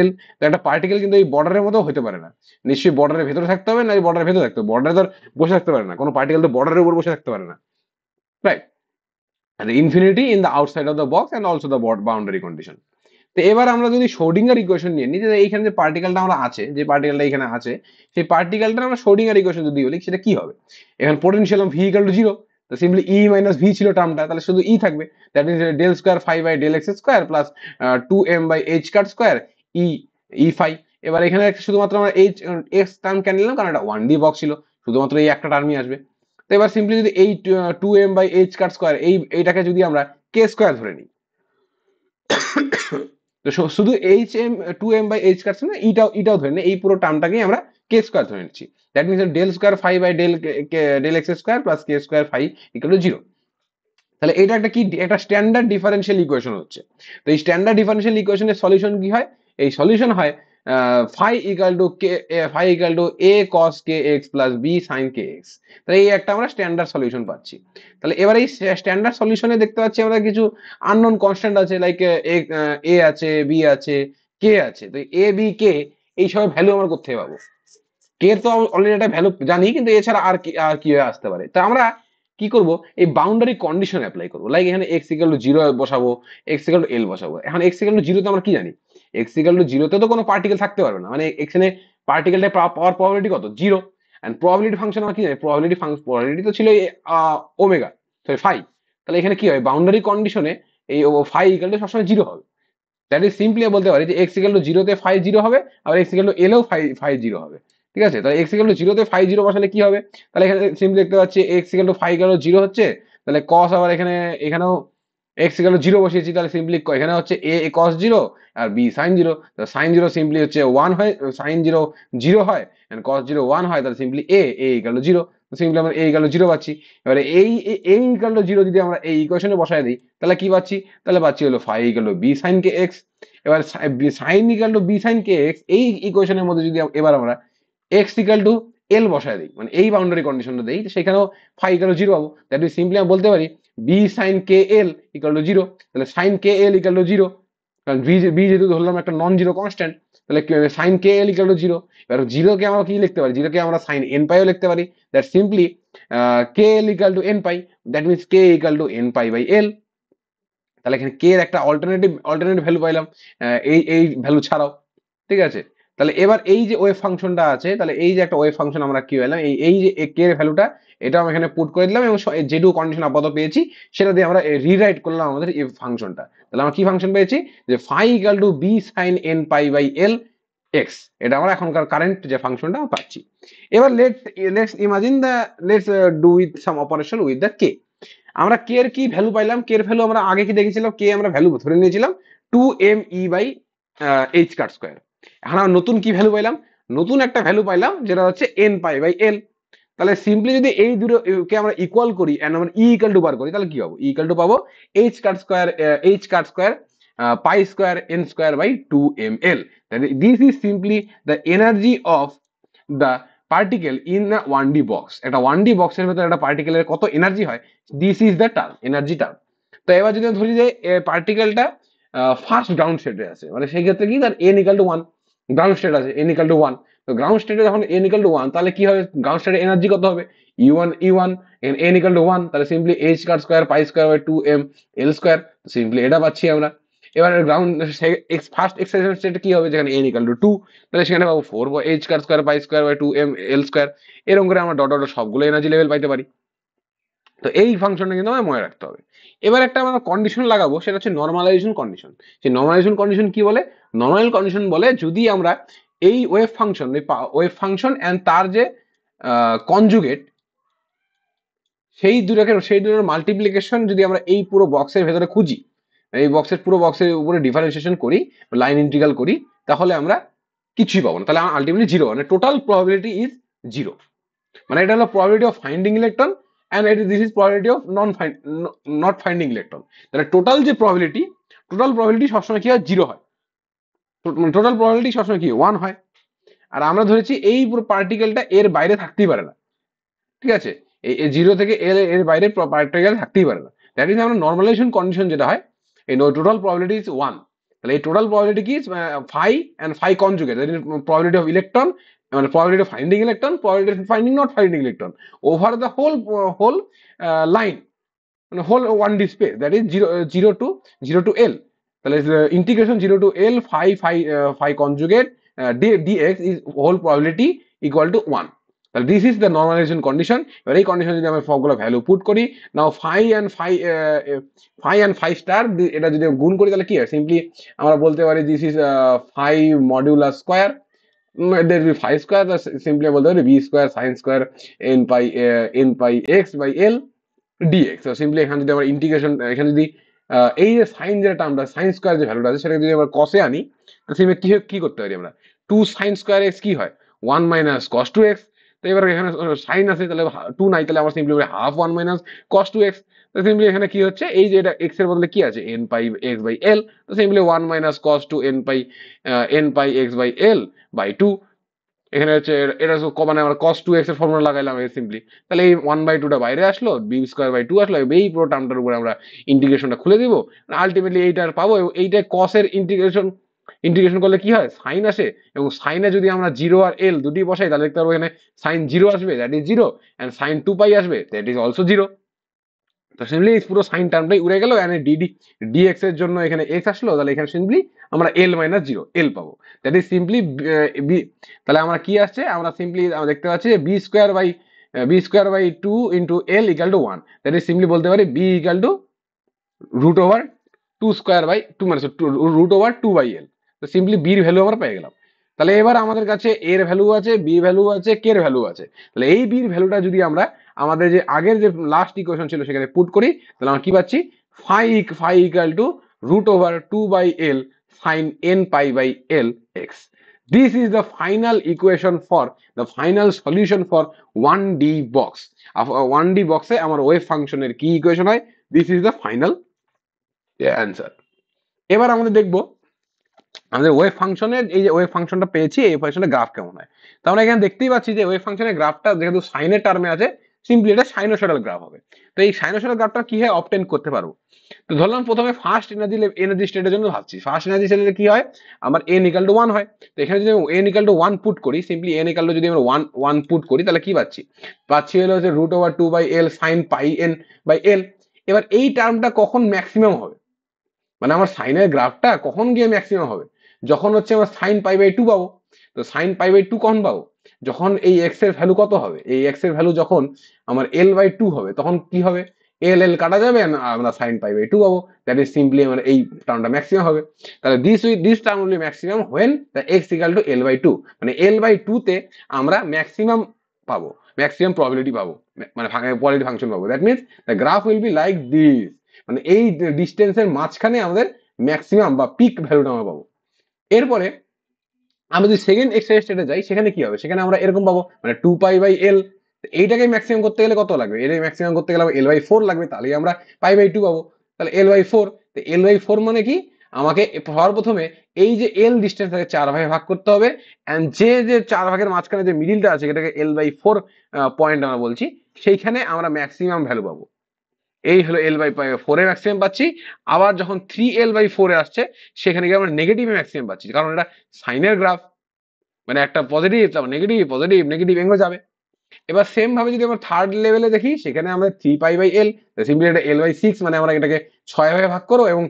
l। তো একটা পার্টিকেল কিন্তু এই বর্ডারের মতো হতে পারে না, নিশ্চয়ই বর্ডারের ভেতরে থাকতে হবে, না এই বর্ডারের ভেতরে থাকতে হবে, বর্ডারে তো বসে থাকতে পারে না, কোনো পার্টিকেল তো বর্ডারের উপর বসে থাকতে পারে না, রাইট? আর infinity in the outside of the box and also the boundary condition. তো এবার আমরা যদি শোর্ডিঙ্গার ইকুয়েশন নিয়ে নিই, যে এইখানে যে পার্টিকেলটা আমরা আছে, যে পার্টিকেলটা এখানে আছে, সেই পার্টিকেলটা আমরা শোর্ডিঙ্গার ইকুয়েশন যদি বলি, সেটা কি হবে? এখানে পোটেনশিয়াল v = 0, তো সিম্পলি e - v ছিল টার্মটা, তাহলে শুধু e থাকবে, that means del square phi by del x square plus 2m/h square E E phi. এবার এখানে শুধুমাত্র আমরা এইচ এক্স টার্ম কেন নিলাম? কারণ এটা 1D বক্স ছিল, শুধুমাত্র এই একটা টার্মই আসবে। তো এবার সিম্পলি যদি এই 2m/h² এইটাকে যদি আমরা কে স্কয়ার ধরে নিই, তো শুধু h m 2m/h কাটছে না, এটাও ধরে নেই, এই পুরো টার্মটাকেই আমরা কে স্কয়ার ধরে নিচ্ছি, that means del square phi by del x square plus K square phi = 0। তাহলে এটা একটা কি? একটা স্ট্যান্ডার্ড ডিফারেন্সিয়াল ইকুয়েশন হচ্ছে। তো এই স্ট্যান্ডার্ড ডিফারেন্সিয়াল ইকুয়েশনের সলিউশন কি হয়? এই সলিউশন হয় phi = a cos kx plus b sin kx। তাহলে এই একটা আমরা স্ট্যান্ডার্ড সলিউশন পাচ্ছি। তাহলে এবার এই স্ট্যান্ডার্ড সলিউশনে দেখতে পাচ্ছি আমরা কিছু আননোন কনস্ট্যান্ট আছে, লাইক a আছে, b আছে, k আছে। তো a b k এই সব ভ্যালু আমরা কোথায় পাবো? কে তো অলরেডি একটা ভ্যালু জানি, কিন্তু এছাড়া আর কি হয়ে আসতে পারে? তা আমরা কি করব? এই বাউন্ডারি কন্ডিশন অ্যাপ্লাই করব, লাইক এখানে x = 0 বসাবো, x = L বসাবো। এখন x = 0 তে আমরা কি জানি? x = 0 তে তো কোনো পার্টিকেল থাকতে পারবে না, মানে এখানে পার্টিকেলটা পাওয়ার প্রবাবিলিটি কত? 0। এন্ড প্রবাবিলিটি ফাংশন আমরা কি জানি? প্রবাবিলিটি তো ছিল ওমেগা, সরি ফাই। তাহলে এখানে কি হয়? বাউন্ডারি কন্ডিশনে এই ফাই = সবসময় 0 হবে। দ্যাট ইজ সিম্পলি বলতে পারি যে x = 0 তে ফাই 0 হবে, আবার x = L এও ফাই 0 হবে, ঠিক আছে? তাহলে x = 0 তে ফাই 0 বসালে কি হবে? তাহলে এখানে সিম্পলি দেখতে পাচ্ছি x = ফাই 0 হচ্ছে, তাহলে cos আবার এখানেও এক্স ইকাল টু জিরো বসিয়েছি, তাহলে সিম্পলি এখানে হচ্ছে এ কস জিরো আর B sine zero. Sine zero simply হচ্ছে ওয়ান হয়, সাইন জিরো জিরো হয়, এন্ড কস জিরো ওয়ান হয়, তাহলে simply A equal to zero. Simply আমরা এ ইকাল টু জিরো পাচ্ছি। এবারে এই ইকাল টু জিরো যদি আমরা এই ইকুয়েশনে বসায় দিই তাহলে কি পাচ্ছি, তাহলে পাচ্ছি হলো phi equal to B sine K x. এবার sine equal to B sine K x এই ইকুয়েশনের মধ্যে যদি এবার আমরা এক্স ইকাল টু এল বসায় দিই, মানে এই বাউন্ডারি কন্ডিশনটা দিই, সেখানেও ফাই ইকাল টু জিরো পাবো। দ্যাট মিনস সিম্পলি আমি বলতে পারি B sine K L equal to zero. তাহলে sine K L equal to zero, কারণ বি যেহেতু ধরলাম একটা নন জিরো কনস্ট্যান্ট, তাহলে sine K L equal to zero. এবার জিরোকে আমরা কি লিখতে পারি, জিরোকে আমরা সাইন এন পাইও লিখতে পারি। That simply K L equal to N pi, that means K equal to N pi by L. তাহলে এখানে কে এর একটা অল্টারনেটিভ ভ্যালু পাইলাম এই ভ্যালু ছাড়াও। ঠিক আছে, তাহলে এবার এই যে ওয়েভ ফাংশনটা আছে, তাহলে এই যে একটা ওয়েভ ফাংশন আমরা কি পেলাম, এই যে কে এর ভ্যালুটা এটা আমরা এখানে পুট করে দিলাম, এবং যেটুকু কন্ডিশন আপাতত পেয়েছি সেটা দিয়ে আমরা রিরাইট করলাম আমাদের এই ফাংশনটা। তাহলে আমরা কি ফাংশন পেয়েছি, যে phi equal to B sine N pi by L x, এটা আমরা এখনকার কারেন্ট যে ফাংশনটা পাচ্ছি। এবার let's imagine the let's do with some operation with the K. আমরা কে এর কি ভ্যালু পাইলাম, কে এর ভ্যালু আমরা আগে কি দেখেছিলাম, কে আমরা ভ্যালু ধরে নিয়েছিলাম 2me by H cut square. এখন আমরা নতুন কি ভ্যালু পাইলাম, নতুন একটা ভ্যালু পাইলাম যেটা হচ্ছে এন পাই বাই এল। তাহলে সিম্পলি যদি এই দুটো কে আমরা ইকুয়াল করি এন্ড আমরা ই ইকুয়াল টু বার করি, তাহলে কি পাবো, ইকুয়াল টু পাবো H cut square pi square N square by 2ml। This is simply the energy of the particle in a 1D box. একটা 1D বক্সের ভেতরে একটা পার্টিকেলের কত এনার্জি হয়, this is the term, energy term. তো এবার যদি ধরি যে পার্টিকেলটা ফার্স্ট গ্রাউন্ড স্টেটে আছে, মানে সেই ক্ষেত্রে কি তার N equal to one, ground state আছে এন ইকাল টু ওয়ান। তো গ্রাউন্ড স্টেটে যখন এন ইকাল টু ওয়ান, তাহলে কি হবে, গ্রাউন্ড স্টেটে এনার্জি কত হবে, E one N equal to one, তাহলে simply H car square pi square by 2m l square. Simply এটা পাচ্ছি আমরা। এবার গ্রাউন্ড ফার্স্ট এক্সাইটেশন স্টেটে কি হবে, যেখানে এন ইকাল টু টু, তাহলে সেখানে পাবো four H car square pi square by 2m l square. এরকম করে আমরা ডট ডট সবগুলো এনার্জি লেভেল পাইতে পারি। তো এই ফাংশনটা কিন্তু আমায় মনে রাখতে হবে। এবার একটা আমরা কন্ডিশন লাগাবো, সেটা হচ্ছে নর্মালাইজেশন কন্ডিশন। সেই নর্মালাইজেশন কন্ডিশন কি বলে, নর্মাল কন্ডিশন বলে যদি আমরা এই ওয়েভ ফাংশন এন্ড তার যে কনজুগেট, সেই দুটোর মাল্টিপ্লিকেশন যদি আমরা এই পুরো বক্সের ভেতরে খুঁজি, এই পুরো বক্সের উপরে ডিফারেন্সিয়েশন করি, লাইন ইন্টিগ্রাল করি, তাহলে আমরা কিছুই পাবো না, তাহলে আলটিমেটলি জিরো, মানে টোটাল প্রবাবিলিটি ইজ জিরো। মানে এটা হলো probability of finding electron and this is probability of not finding electron। তাহলে টোটাল প্রবাবিলিটি সবসময় কি হয়, জিরো হয়। টোটাল প্রবাবিলিটি সবসময় কি ওয়ান হয়। আর আমরা ধরেছি এই পুরো পার্টিকেলটা এর বাইরে থাকতেই পারে না। ঠিক আছে, এই জিরো থেকে এর বাইরে পার্টিকেল থাকতেই পারে না। দ্যাট ইজ আমরা নর্মালাইজেশন কন্ডিশন যেটা হয়, এই টোটাল প্রবাবিলিটি ইজ ওয়ান। তাহলে এই টোটাল প্রবাবিলিটি কি, phi and phi conjugate, that is probability of electron, মানে probability of finding electron, probability of finding not finding electron over the whole line, মানে whole 1D space, that is 0 to L। তাহলে integration 0 to L phi conjugate dx is whole probability equal to 1। তাহলে this is the normalization condition. এবার এই কন্ডিশন যদি আমরা সবগুলো ভ্যালু পুট করি, now phi and phi star, এটা যদি গুণ করি তাহলে কি হয়, সিম্পলি আমরা বলতে পারি this is phi modular square, there will be phi square, simply বলতে পারি b square sin square n pi x by l dx। তো সিম্পলি এখানে যদি আমরা ইন্টিগ্রেশন, এখানে যদি এই যে সাইন যে টার্মটা, সাইন স্কোয়ার যে ভ্যালুটা আছে, সেটাকে যদি আমরা কসে আনি, তো সিম্পলি কি করতে পারি আমরা, 2 sin স্কোয়ার x কি হয় 1 minus cos 2x। তো এবার এখানে সাইন আছে, তাহলে 2 নাই, তাহলে আমরা simply half 1 minus cos 2x। তো সিম্পলি এখানে কি হচ্ছে, এই যে এটা x এর বদলে কি আছে n pi x by l, তো simply 1 minus cos 2 n pi x by l by 2। এখানে হচ্ছে এটা মানে আমরা cos 2x এর ফর্মুলা লাগাইলাম সিম্পলি, তাহলে এই 1/2টা বাইরে আসলো, b স্কয়ার বাই 2 আসলো, এই পুরো টার্মটার উপরে আমরা ইন্টিগ্রেশনটা খুলে দিব, আলটিমেটলি এইটার পাবো। এবং এইটা cos এর ইন্টিগ্রেশন করলে কি হয়, সাইন আসে, এবং সাইনে যদি আমরা 0 আর l দুটি বসাই, তাহলে দেখতে পারবো এখানে সাইন 0 আসবে, দ্যাট ইজ 0, এন্ড সাইন 2 পাই আসবে, দ্যাট ইজ অলসো 0। তো সিম্পলি পুরো সাইন টার্মটাই উড়ে গেল, এখানে ডিএক্স এর জন্য এখানে এক্স আসলো, তাহলে এখানে সিম্পলি আমরা এল মাইনাস জিরো এল পাবো, দ্যাট ইজ সিম্পলি বি। তাহলে আমরা কি আসছে, আমরা সিম্পলি আমরা দেখতে পাচ্ছি যে B square by 2 into L equal to 1, that is simply বলতে পারি B equal to root over 2 মানে রুট ওভার 2/l। তো সিম্পলি বির ভ্যালু আমরা পেয়ে গেলাম। তাহলে এবার আমাদের কাছে এর ভ্যালু আছে, বি ভ্যালু আছে, কে এর ভ্যালু আছে। তাহলে এই বির ভ্যালুটা যদি আমরা আমাদের যে আগের যে লাস্ট ইকুয়েশন ছিল সেখানে পুট করি, তাহলে আমরা কি পাচ্ছি, phi equal to root over 2 by L sin n pi by L x. This is the final equation for the final solution for 1D box. 1D বক্সে আমার ওয়েভ ফাংশনের কি ইকুয়েশন হয়? This is the final answer. এবার আমাদের দেখবো আমাদের ওয়েভ ফাংশনের এই যে ওয়েভ ফাংশনটা পেয়েছি এই ফাংশনের গ্রাফ কেমন হয়। তো আমরা এখানে দেখতেই পাচ্ছি যে ওয়েভ ফাংশনের গ্রাফটা যেহেতু সাইনের টার্মে আছে, সিম্পলি এটা সাইনোসয়েডাল গ্রাফ হবে। তো এই সাইনোসয়েডাল গ্রাফটা কি হয় অবটেন করতে পারবো। তো ধরলাম প্রথমে ফার্স্ট এনার্জি স্টেটের জন্য ভাবছি। ফার্স্ট এনার্জি স্টেটে কি হয়, আমার n ইকুয়াল টু 1 হয়। তো এখানে যদি n ইকুয়াল টু 1 পুট করি, সিম্পলি n ইকুয়াল টু যদি আমরা 1 পুট করি তাহলে কি পাচ্ছি? পাচ্ছি হলো যে root over 2 by L sin pi n বাই L। এবার এই টার্মটা কখন ম্যাক্সিমাম হবে, মানে আমার সাইনের গ্রাফটা কখন গিয়ে ম্যাক্সিমাম হবে? যখন হচ্ছে আমার সাইন পাই বাই 2 পাবো। তো সাইন পাই বাই 2 কখন পাবো? যখন এই এক্স এর ভ্যালু কত হবে, এই এক্স এর ভ্যালু যখন আমার এল বাই 2 হবে, তখন কি হবে? এল এল কাটা যাবে, আমরা সাইন পাই বাই 2 পাবো। দ্যাট ইজ সিম্পলি আমার এই টার্মটা ম্যাক্সিমাম হবে। তাহলে this term will be maximum when the X equal to L by 2, মানে এল বাই 2 তে আমরা ম্যাক্সিমাম পাবো, ম্যাক্সিমাম প্রবাবিলিটি পাবো, মানে কোয়ালিটি ফাংশন পাবো। That means the graph will be like this, মানে এই ডিস্টেন্সের মাঝখানে আমাদের ম্যাক্সিমাম বা পিক ভ্যালুটা আমরা পাবো। এরপরে আমরা যদি সেকেন্ড এক্সারসাইজ স্টেটে যাই, সেখানে কি হবে? সেখানে আমরা এরকম পাবো, মানে 2 পাই বাই এল। এইটাকে ম্যাক্সিমাম করতে গেলে কত লাগবে? এটাকে ম্যাক্সিমাম করতে গেলে এল বাই 4 লাগবে, তাহলে আমরা পাই বাই 2 পাবো। তাহলে এল বাই 4, তো এল বাই 4 মানে কি? আমাকে সবার প্রথমে এই যে এল ডিস্টেন্স আছে 4 ভাগে ভাগ করতে হবে, এন্ড যে 4 ভাগের মাঝখানে যে মিডিলটা আছে এটাকে এল বাই 4 পয়েন্ট আমরা বলছি, সেইখানে আমরা ম্যাক্সিমাম ভ্যালু পাবো। এই হলো এল বাই 4 এর ম্যাক্সিমাম পাচ্ছি। আবার যখন 3L বাই 4 এ আসছে, সেখানে গিয়ে আমরা নেগেটিভ ম্যাক্সিমাম পাচ্ছি, কারণ এটা সাইনের গ্রাফ, মানে একটা পজিটিভ তারপর নেগেটিভ পজিটিভ নেগেটিভ এঙ্গো যাবে। এবার সেম ভাবে যদি আমরা থার্ড লেভেলে দেখি, সেখানে আমরা 3 পাই বাই এল, সিম্পলি এটা এল বাই 6, মানে আমরা এটাকে 6 ভাগে ভাগ করো এবং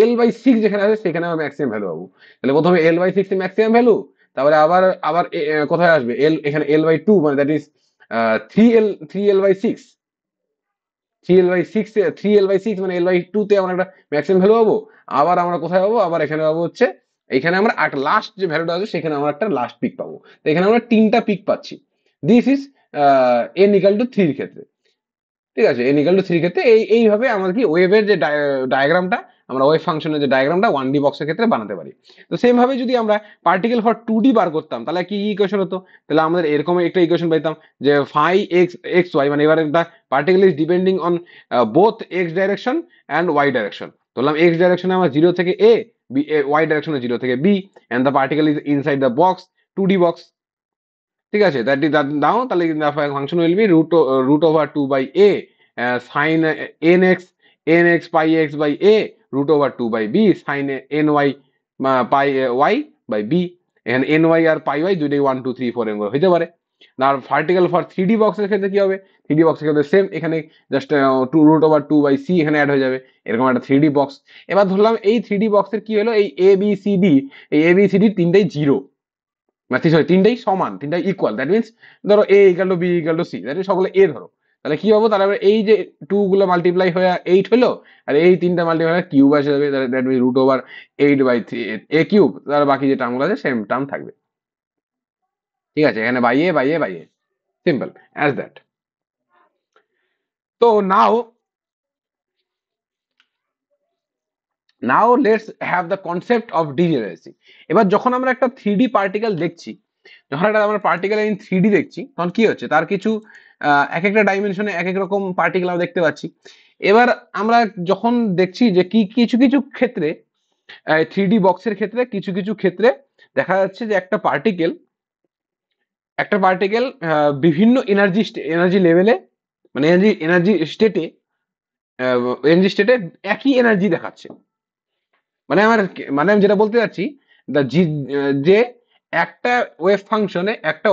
এল বাই 6 যেখানে আছে সেখানে আমরা ম্যাক্সিমাম ভ্যালু পাবো। তাহলে প্রথমে এল বাই 6 এর ম্যাক্সিমাম ভ্যালু, তারপরে আবার আবার কোথায় আসবে? এল, এখানে এল বাই 2, মানে that is 3L by 6, 3L by 6, 3L by 6 মানে এল বাই 2 তে আমরা একটা ম্যাক্সিমাম ভ্যালু পাবো। আবার আমরা কোথায় পাবো? আবার এখানে পাবো হচ্ছে এখানে আমরা একটা লাস্ট যে ভ্যালুটা আছে সেখানে আমরা একটা লাস্ট পিক পাবো। তো এখানে আমরা তিনটা পিক পাচ্ছি। This is an equal two 3 এর ক্ষেত্রে, ঠিক আছে? এন ইকাল টু 3 এর ক্ষেত্রে এইভাবে আমরা কি ওয়েভের যে ডায়াগ্রামটা, আমরা ওয়েভ ফাংশনের যে ডায়াগ্রামটা 1D বক্সের ক্ষেত্রে বানাতে পারি। তো সেম ভাবে যদি আমরা পার্টিকেল ফর 2D বার করতাম, তাহলে কি ইকুয়েশন হতো? তাহলে আমাদের এরকম একটা ইকুয়েশন পাইতাম যে ফাই এক্স এক্স ওয়াই, মানে এবারে the particle is depending on both X direction and Y direction. ধরলাম এক্স ডাইরেকশনে আমার 0 থেকে এ, বি ওয়াই ডাইরেকশনে 0 থেকে B, and the particle is inside the box, 2D box. ঠিক আছে? দ্যাট দাও, তাহলে function will be root over 2 by A sine N X, N X pi x by A root over 2 by B sine N Y pi Y by B. এখানে এন ওয়াই আর পাই ওয়াই দুইটাই 1 2 3 4 এর হইতে পারে। আর ভার্টিক্যাল ফর 3D বক্সের ক্ষেত্রে কি হবে? 3D বক্সের ক্ষেত্রে সেম, এখানে just 2 root over 2 by C এখানে অ্যাড হয়ে যাবে, এরকম একটা 3D বক্স। এবার ধরলাম এই 3D বক্সের কি হলো, এই এ বি সি ডি, এই এ বি সি ডি তিনটাই জিরো, মানে সরি তিনটাই সমান, তিনটাই ইকুয়াল। দ্যাট মিনস ধরো A equal to B equal to C, that means সকলে এ ধরো। তাহলে কি হবো? তাহলে এই যে 2 গুলো মাল্টিপ্লাই হয়ে 8 হলো, আর এই তিনটা মাল্টিপ্লাই হয়ে কিউব আসে যাবে, that means root over 8 by 3 A cube. তার বাকি যে টার্মগুলো আছে সেম টার্ম থাকবে। ঠিক আছে? এখানে by A by A by A, simple as that. তো now let's have the concept of degeneracy. এবার যখন আমরা একটা 3D পার্টিকেল দেখছি, যখন একটা আমরা পার্টিকেল ইন 3D দেখছি, তখন কি হচ্ছে? তার কিছু এক একটা ডাইমেনশনে এক এক রকম পার্টিকেল আমরা দেখতে পাচ্ছি। এবার আমরা যখন দেখছি যে কি কিছু কিছু ক্ষেত্রে 3D বক্সের ক্ষেত্রে কিছু কিছু ক্ষেত্রে দেখা যাচ্ছে যে একটা পার্টিকেল বিভিন্ন এনার্জি লেভেলে, মানে এনার্জি স্টেটে একই এনার্জি দেখাচ্ছে। মানে আমি যেটা বলতে চাচ্ছি, যে একটা ওয়েভ ফাংশনে একটা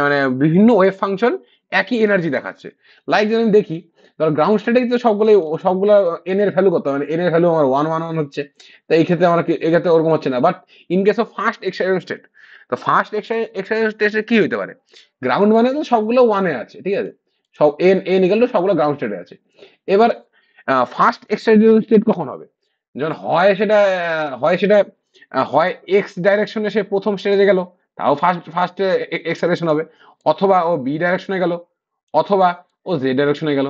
মানে বিভিন্ন ওয়েভ ফাংশন একই এনার্জি দেখাচ্ছে। লাইক যদি আমি দেখি, ধর গ্রাউন্ড স্টেটে তো সবগুলো এন এর ভ্যালু কত, মানে এন এর ভ্যালু আমার 1 হচ্ছে। তো এই ক্ষেত্রে আমার এক্ষেত্রে ওরকম হচ্ছে না। But in case of first excitation state, তো ফার্স্ট এক্সাইটেশন স্টেটে কি হতে পারে? গ্রাউন্ড মানে তো সবগুলো 1 এ আছে, ঠিক আছে? সব এন এন ইকুয়াল টু সবগুলো গ্রাউন্ড স্টেটে আছে। এবার ফার্স্ট এক্সাইটেশন স্টেট কখন হবে? যখন হয় এক্স ডাইরেকশনে সে প্রথম স্টেজে গেল, তাও ফার্স্ট এক্সেলারেশন হবে, অথবা ও বি ডাইরেকশনে গেল, অথবা ও জেড ডাইরেকশনে গেল।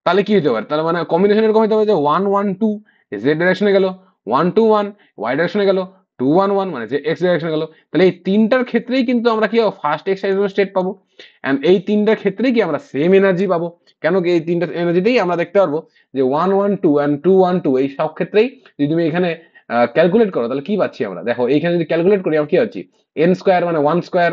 তাহলে কি হতে পারে, তাহলে মানে কম্বিনেশন এরকম হতে পারে যে 1 1 2 জেড ডাইরেকশনে গেল, 1 2 1 ওয়াই ডাইরেকশনে গেল, 2 1 1 মানে যে এক্স ডাইরেকশনে গেল। তাহলে এই তিনটার ক্ষেত্রেই কিন্তু আমরা কি ফার্স্ট এক্সাইটেশন স্টেট পাবো, এন্ড এই তিনটার ক্ষেত্রেই কি আমরা সেম এনার্জি পাবো। কেন কি এই তিনটা এনার্জিতেই আমরা দেখতে পারবো যে 1 1 2 এন্ড 2 1 2 এই সব ক্ষেত্রেই যদি তুমি এখানে ক্যালকুলেট করো তাহলে কি পাচ্ছি আমরা, দেখো এইখানে যদি ক্যালকুলেট করি আমরা কি পাচ্ছি, এন স্কোয়ার মানে ওয়ান স্কোয়ার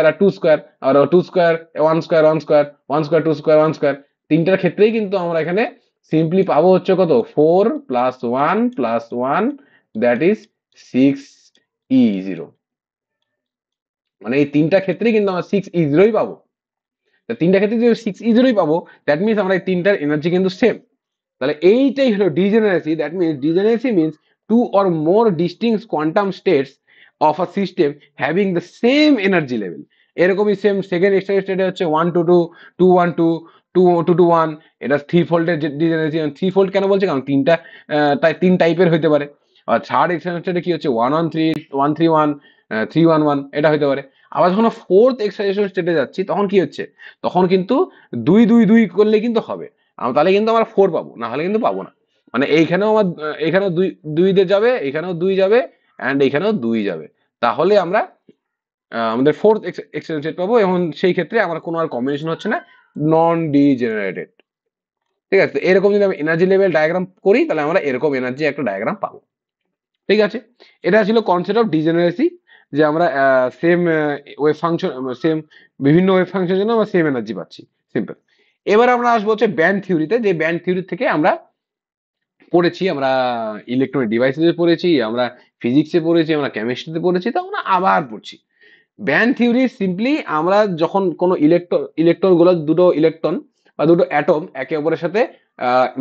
আর টু স্কোয়ার, আর two square one square one square, one square two square one square, তিনটার ক্ষেত্রেই কিন্তু আমরা এখানে সিম্পলি পাবো হচ্ছে কত, 4 + 1 + 1 দ্যাট ইজ 6 E0। মানে এই তিনটা ক্ষেত্রেই কিন্তু আমরা 6 E0ই পাবো। তা তিনটা ক্ষেত্রে যদি 6 E0ই পাবো, দ্যাট মিনস আমরা এই তিনটার এনার্জি কিন্তু সেম। তাহলে এইটাই হলো degeneracy, that means degeneracy means two or more distinct quantum states of a system having the same energy level. এরকমই সেম সেকেন্ড এক্সট্রা স্টেটে হচ্ছে 1 2 2, 2 1 2, 2 2 2 1। এটা থ্রি ফোল্ডের ডিজেনারেসি। থ্রি ফোল্ড কেন বলছে, কারণ তিনটা তাই তিন টাইপের হইতে পারে। আর থার্ড এক্সট্রা স্টেটে কি হচ্ছে 1 1 3, 1 3 1, 3 1 1, এটা হইতে পারে। আবার যখন ফোর্থ এক্সাইটেশন স্টেটে যাচ্ছি তখন কি হচ্ছে, তখন কিন্তু 2 2 2 করলে কিন্তু হবে, তাহলে কিন্তু আমরা 4 পাবো, না হলে কিন্তু পাবো না। মানে এইখানেও আমার এখানেও দুই দুই দিয়ে যাবে, এখানেও দুই যাবে, এন্ড এখানেও দুই যাবে। তাহলে আমরা আমাদের ফোর্থ এক্সটেনশন সেট পাবো, এবং সেই ক্ষেত্রে আমার কোনো আর কম্বিনেশন হচ্ছে না, নন ডিজেনারেটেড। ঠিক আছে, তো এরকম যদি আমি এনার্জি লেভেল ডায়াগ্রাম করি তাহলে আমরা এরকম এনার্জি একটা ডায়াগ্রাম পাবো। ঠিক আছে, এটা ছিল কনসেপ্ট অফ ডিজেনারেসি, যে আমরা সেম ওয়েভ ফাংশন, সেম বিভিন্ন ওয়েভ ফাংশনের জন্য আমরা সেম এনার্জি পাচ্ছি। সিম্পল। এবার আমরা আসবো হচ্ছে ব্যান্ড থিওরিতে, যে ব্যান্ড থিওরি থেকে আমরা পড়েছি, আমরা ইলেকট্রনিক ডিভাইসে পড়েছি, আমরা ফিজিক্সে পড়েছি, আমরা কেমিস্ট্রিতে পড়েছি, তো আমরা আবার পড়ছি। ব্যান্ড থিওরি সিম্পলি আমরা যখন কোনো ইলেকট্রন গুলো, দুটো ইলেকট্রন বা দুটো অ্যাটম একে অপরের সাথে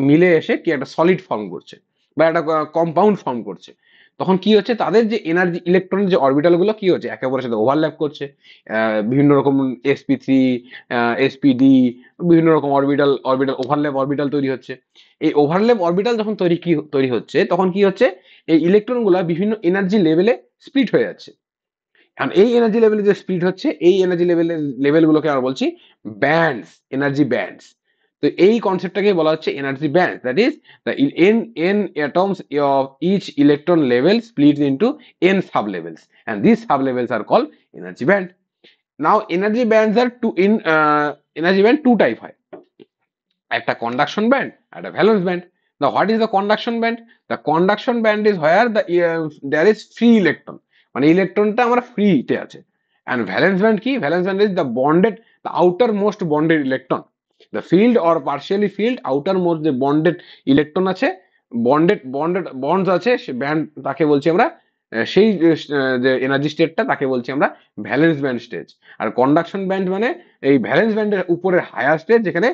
মিলে এসে কি একটা সলিড ফর্ম করছে বা একটা কম্পাউন্ড ফর্ম করছে, তখন কি হচ্ছে, তাদের যে এনার্জি ইলেকট্রনের যে অরবিটাল গুলো কি হচ্ছে একে অপরের সাথে ওভারল্যাপ করছে। বিভিন্ন রকম sp3, sp d, বিভিন্ন রকম অরবিটাল অরবিটাল ওভারল্যাপ অরবিটাল তৈরি হচ্ছে। এই ওভারল্যাপ অরবিটাল যখন তৈরি হচ্ছে তখন কি হচ্ছে, এই ইলেকট্রন গুলা বিভিন্ন এনার্জি লেভেলে স্প্লিট হয়ে যাচ্ছে। কারণ এই এনার্জি লেভেলে যে স্পিড হচ্ছে, এই এনার্জি লেভেলগুলোকে আমরা বলছি ব্যান্ডস, এনার্জি ব্যান্ডস। তো এই কনসেপ্টটাকে বলা হচ্ছে energy band, that is the n atoms of each electron level splits into n sub levels, and these sub levels are called energy band. Now energy bands are energy band two type হয়, একটা কন্ডাকশন ব্যান্ড, একটা valence band. Now what is the conduction band? The conduction band is where there is free electron, মানে ইলেকট্রনটা আমার ফ্রিতে আছে। and valence band কি, valence band is the bonded, the outermost bonded electron, the field or partially filled outermost যে bonded ইলেকট্রন আছে, বন্ডেড বন্ডস আছে, সে ব্যান্ড তাকে বলছি আমরা সেই যে এনার্জি স্টেটটা তাকে বলছি আমরা ভ্যালেন্স ব্যান্ড স্টেজ। আর কন্ডাকশন ব্যান্ড মানে এই ভ্যালেন্স ব্যান্ডের উপরের হায়ার স্টেজ, যেখানে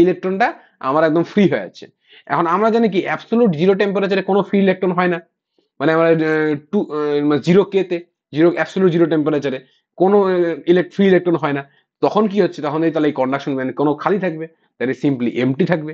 ইলেকট্রনটা আমার একদম ফ্রি হয়ে যাচ্ছে। এখন আমরা জানি কি অ্যাবসলুট জিরো টেম্পারেচারে কোনো ফ্রি ইলেকট্রন হয় না, মানে আমরা টু জিরো কে তে, জিরো অ্যাবসলুট জিরো টেম্পারেচারে কোনো ফ্রি ইলেকট্রন হয় না। তখন কি হচ্ছে, তখন তাহলে এই কন্ডাকশন ব্যান্ড কোনো খালি থাকবে, তাহলে সিম্পলি এমটি থাকবে।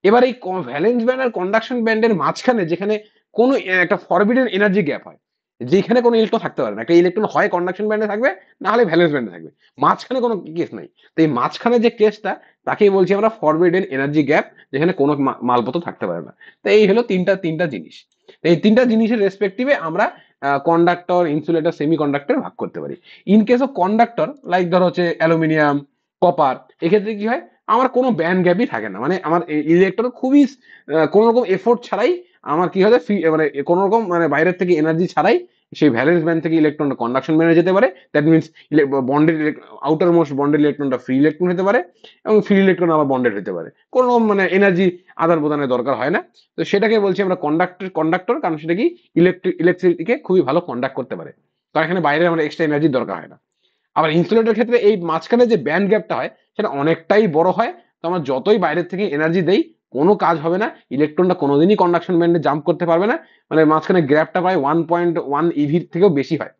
এবার এই ভ্যালেন্স ব্যান্ড আর কন্ডাকশন ব্যান্ডের মাঝখানে যেখানে কোনো একটা ফরবিডেন এনার্জি গ্যাপ হয়, যেখানে কোনো ইলেকট্রন থাকতে পারে না, একটা ইলেকট্রন হয় কন্ডাকশন ব্যান্ডে থাকবে, না হলে ভ্যালেন্স ব্যান্ডে থাকবে, মাঝখানে কোনো কেস নাই। তো এই মাঝখানে যে কেসটা তাকেই বলছি আমরা ফরবিডেন এনার্জি গ্যাপ, যেখানে কোনো মালপত্র থাকতে পারে না। তো এই হলো তিনটা তিনটা জিনিস। তো এই তিনটা জিনিসের রেসপেক্টিভে আমরা কন্ডাক্টর, ইনসুলেটর, সেমি কন্ডাক্টর ভাগ করতে পারি। In case of conductor, like ধর হচ্ছে অ্যালুমিনিয়াম, কপার, এক্ষেত্রে কি হয়, আমার কোনো ব্যান্ড গ্যাপই থাকে না, মানে আমার ইলেকট্রন খুবই কোনো রকম এফোর্ট ছাড়াই আমার কি হয়, মানে কোনো রকম মানে বাইরের থেকে এনার্জি ছাড়াই সেই ভ্যালেন্স ব্যান্ড থেকে ইলেকট্রন কন্ডাকশন ব্যান্ডে যেতে পারে। That means bonded outer most bonded ইলেকট্রনটা ফ্রি ইলেকট্রন হতে পারে, এবং ফ্রি ইলেকট্রন আবার বন্ডেড হতে পারে, কোনো মানে এনার্জি আদান প্রদানের দরকার হয় না। তো সেটাকে বলছি আমরা কন্ডাক্টর, কারণ সেটা কি ইলেকট্রিসিটিকে খুবই ভালো কন্ডাক্ট করতে পারে, কারণ এখানে বাইরে আমরা এক্সট্রা এনার্জির দরকার হয় না। আবার ইনসুলেটর ক্ষেত্রে এই মাঝখানে যে ব্যান্ড গ্যাপটা হয় সেটা অনেকটাই বড় হয়, তো আমরা যতই বাইরের থেকে এনার্জি দেই কোনো কাজ হবে না, ইলেকট্রনটা কোনোদিনই কন্ডাকশন ব্যান্ডে জাম্প করতে পারবে না। মানে মাঝখানে গ্যাপটা প্রায় 1.1 ইভির থেকেও বেশি হয়,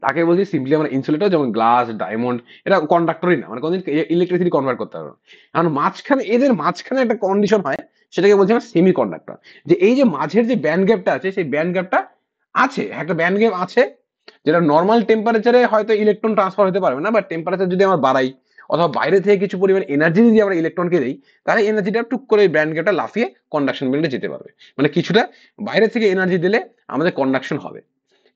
তাকে বলছি সিম্পলি আমরা ইনসুলেটর। যেমন গ্লাস, ডায়মন্ড, এটা কন্ডাক্টরই না, মানে কোনদিন ইলেকট্রিসিটি কনভার্ট করতে পারবে না। কারণ মাঝখানে এদের মাঝখানে একটা কন্ডিশন হয়, সেটাকে বলছি আমরা সেমি কন্ডাক্টর। যে এই যে মাঝের যে ব্যান্ড গ্যাপটা আছে, সেই ব্যান্ড গ্যাপটা আছে, একটা ব্যান্ড গ্যাপ আছে, যেটা নর্মাল টেম্পারেচারে হয়তো ইলেকট্রন ট্রান্সফার হতে পারবে না, বাট টেম্পারেচার যদি আমরা বাড়াই, অথবা বাইরে থেকে কিছু পরিমাণ এনার্জি যদি আমরা ইলেকট্রনকে দিই, তাহলে এনার্জিটা টুক করে ব্যান্ড গ্যাপটা লাফিয়ে কন্ডাকশন বেল্টে যেতে পারবে। মানে কিছুটা বাইরে থেকে এনার্জি দিলে আমাদের কন্ডাকশন হবে।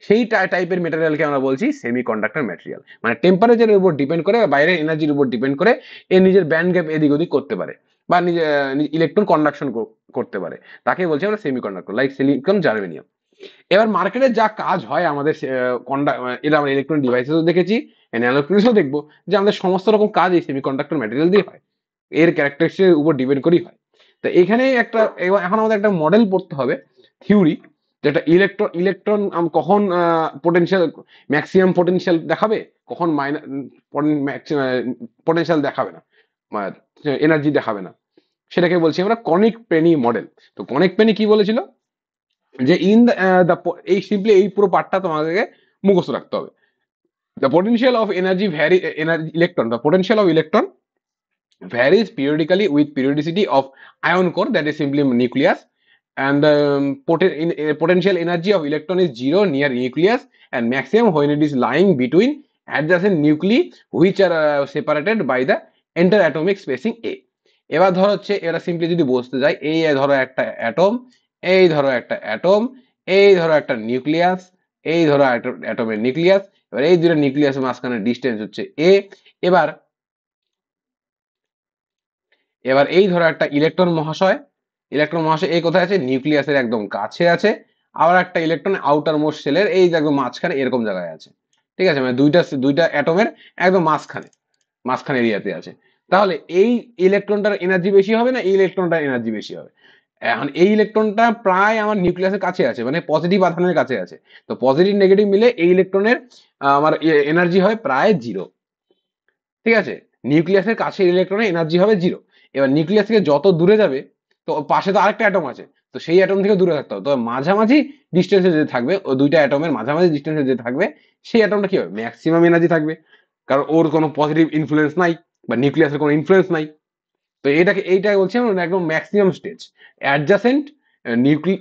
সেই টাইপের মেটেরিয়ালকে আমরা বলছি সেমি কন্ডাক্টর ম্যাটেরিয়াল। মানে টেম্পারেচারের উপর ডিপেন্ড করে, বাইরের এনার্জির উপর ডিপেন্ড করে এ নিজের ব্যান্ড গ্যাপ এদিক ওদিক করতে পারে, বা নিজে ইলেকট্রন কন্ডাকশন করতে পারে। তাকে বলছি আমরা semiconductor, like silicon, germanium. এবার মার্কেটে যা কাজ হয় আমাদের এটা আমরা ইলেকট্রনিক ডিভাইসেসও দেখেছি, ন্যানোইলেকট্রনিক্সও দেখবো, যে আমাদের সমস্ত রকম কাজ এই সেমি কন্ডাক্টর ম্যাটেরিয়াল দিয়ে হয়, এর ক্যারেক্টারিস্টিক্সের উপর ডিপেন্ড করেই হয়। তো এখানে একটা এখন আমাদের একটা মডেল পড়তে হবে, থিওরি, যেটা ইলেকট্রন ইলেকট্রন কখন পোটেনশিয়াল ম্যাক্সিমাম পোটেনশিয়াল দেখাবে, কখন পোটেনশিয়াল দেখাবে না, এনার্জি দেখাবে না, সেটাকে বলছি আমরা কনিক পেনি মডেল। তো কনিক পেনি কি বলেছিল, যে ইন দ্য এই সিম্পলি এই পুরো পার্টটা তোমাকে মুখস্থ রাখতে হবে। The potential of energy vary energy electron. The potential of electron varies periodically with periodicity of ion core, that is simply nucleus, and the potential energy of electron is zero near nucleus and maximum when it is lying between adjacent nuclei which are separated by the interatomic spacing a. এবার ধরো হচ্ছে এরা সিম্পলি যদি বসতে যায়, এই ধরো একটা অ্যাটম, এই ধরো একটা অ্যাটম, এই ধরো একটা নিউক্লিয়াস, এই ধরো একটা অ্যাটমের নিউক্লিয়াস, এবার এই দুটো নিউক্লিয়াসের মাঝখানে ডিস্টেন্স হচ্ছে এ। এবার এবার এই ধরো একটা ইলেকট্রন মহাশয়, ইলেকট্রন মহাশয় এই কোথায় আছে, নিউক্লিয়াসের একদম কাছে আছে। আবার একটা ইলেকট্রন আউটার মোস্ট সেলের এই একদম মাঝখানে এরকম জায়গায় আছে। ঠিক আছে, মানে দুইটা দুইটা অ্যাটমের একদম মাঝখানে এরিয়াতে আছে। তাহলে এই ইলেকট্রনটার এনার্জি বেশি হবে না এই ইলেকট্রনটার এনার্জি বেশি হবে? এখন এই ইলেকট্রনটা প্রায় আমার নিউক্লিয়াসের কাছে আছে, মানে পজিটিভ আধানের কাছে আছে। তো পজিটিভ নেগেটিভ মিলে এই ইলেকট্রনের আমার এনার্জি হয় প্রায় জিরো। ঠিক আছে, নিউক্লিয়াসের কাছে ইলেকট্রনের এনার্জি হবে জিরো। এবার নিউক্লিয়াস থেকে যত দূরে যাবে, তো পাশে তো আরেকটা অ্যাটম আছে, তো সেই অ্যাটম থেকে দূরে থাকতে হবে। তো মাঝামাঝি ডিস্টেন্সে যে থাকবে, ওই দুইটা অ্যাটমের মাঝামাঝি ডিস্টেন্সে যে থাকবে, সেই অ্যাটমটা কি হবে, ম্যাক্সিমাম এনার্জি থাকবে, কারণ ওর কোনো পজিটিভ ইনফ্লুয়েন্স নাই, বা নিউক্লিয়াসের কোনো ইনফ্লুয়েন্স নাই। তো এইটাকে বলছি আমরা একদম ম্যাক্সিমাম স্টেজ, অ্যাডজাসেন্ট নিউক্লি,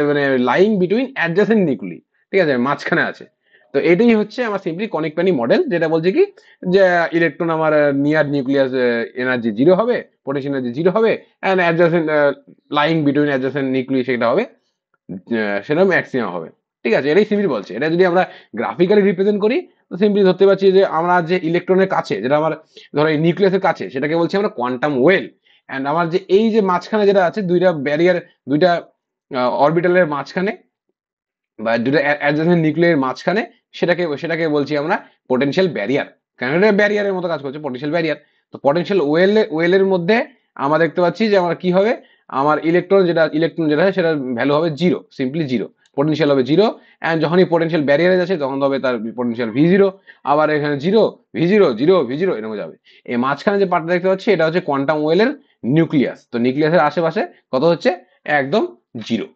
মানে লাইং বিটুইন অ্যাডজাসেন্ট নিউক্লি। ঠিক আছে, মাঝখানে আছে। তো এটাই হচ্ছে আমার সিম্পলি কনিক পেনি মডেল, যেটা বলছে কি, যে ইলেকট্রন আমার নিয়ার নিউক্লিয়াস এনার্জি জিরো হবে, পোটেনশিয়াল এনার্জি জিরো হবে, and adjacent lying between adjacent nuclei সেটা হবে, সেটা ম্যাক্সিমাম হবে। ঠিক আছে, এটাই সিম্পলি বলছে। এটা যদি আমরা গ্রাফিক্যালি রিপ্রেজেন্ট করি, তো সিম্পলি ধরতে পারছি যে আমরা যে ইলেকট্রনের কাছে, যেটা আমার ধরো এই নিউক্লিয়াসের কাছে, সেটাকে বলছি আমরা কোয়ান্টাম ওয়েল। অ্যান্ড আমার যে এই যে মাঝখানে যেটা আছে, দুইটা ব্যারিয়ার, দুইটা অরবিটালের মাঝখানে, বা দুটো অ্যাডজেসেন্ট নিউক্লিয়ার মাঝখানে, সেটাকে বলছি আমরা পোটেনশিয়াল ব্যারিয়ার। কারণ এটা ব্যারিয়ারের মতো কাজ করছে, পোটেনশিয়াল ব্যারিয়ার। তো পোটেনশিয়াল ওয়েলের মধ্যে আমরা দেখতে পাচ্ছি যে আমার কি হবে, আমার ইলেকট্রন যেটা হয় সেটা ভ্যালু হবে জিরো, সিম্পলি জিরো, পোটেনশিয়াল হবে জিরো। অ্যান্ড যখনই পোটেনশিয়াল ব্যারিয়ারে যাচ্ছে তখন হবে তার পোটেনশিয়াল ভি জিরো, আবার এখানে zero, V zero, zero, V zero, এরকম যাবে। এই মাঝখানে যে পার্টটা দেখতে পাচ্ছি, এটা হচ্ছে কোয়ান্টাম ওয়েলের নিউক্লিয়াস। তো নিউক্লিয়াসের আশেপাশে কত হচ্ছে, একদম জিরো।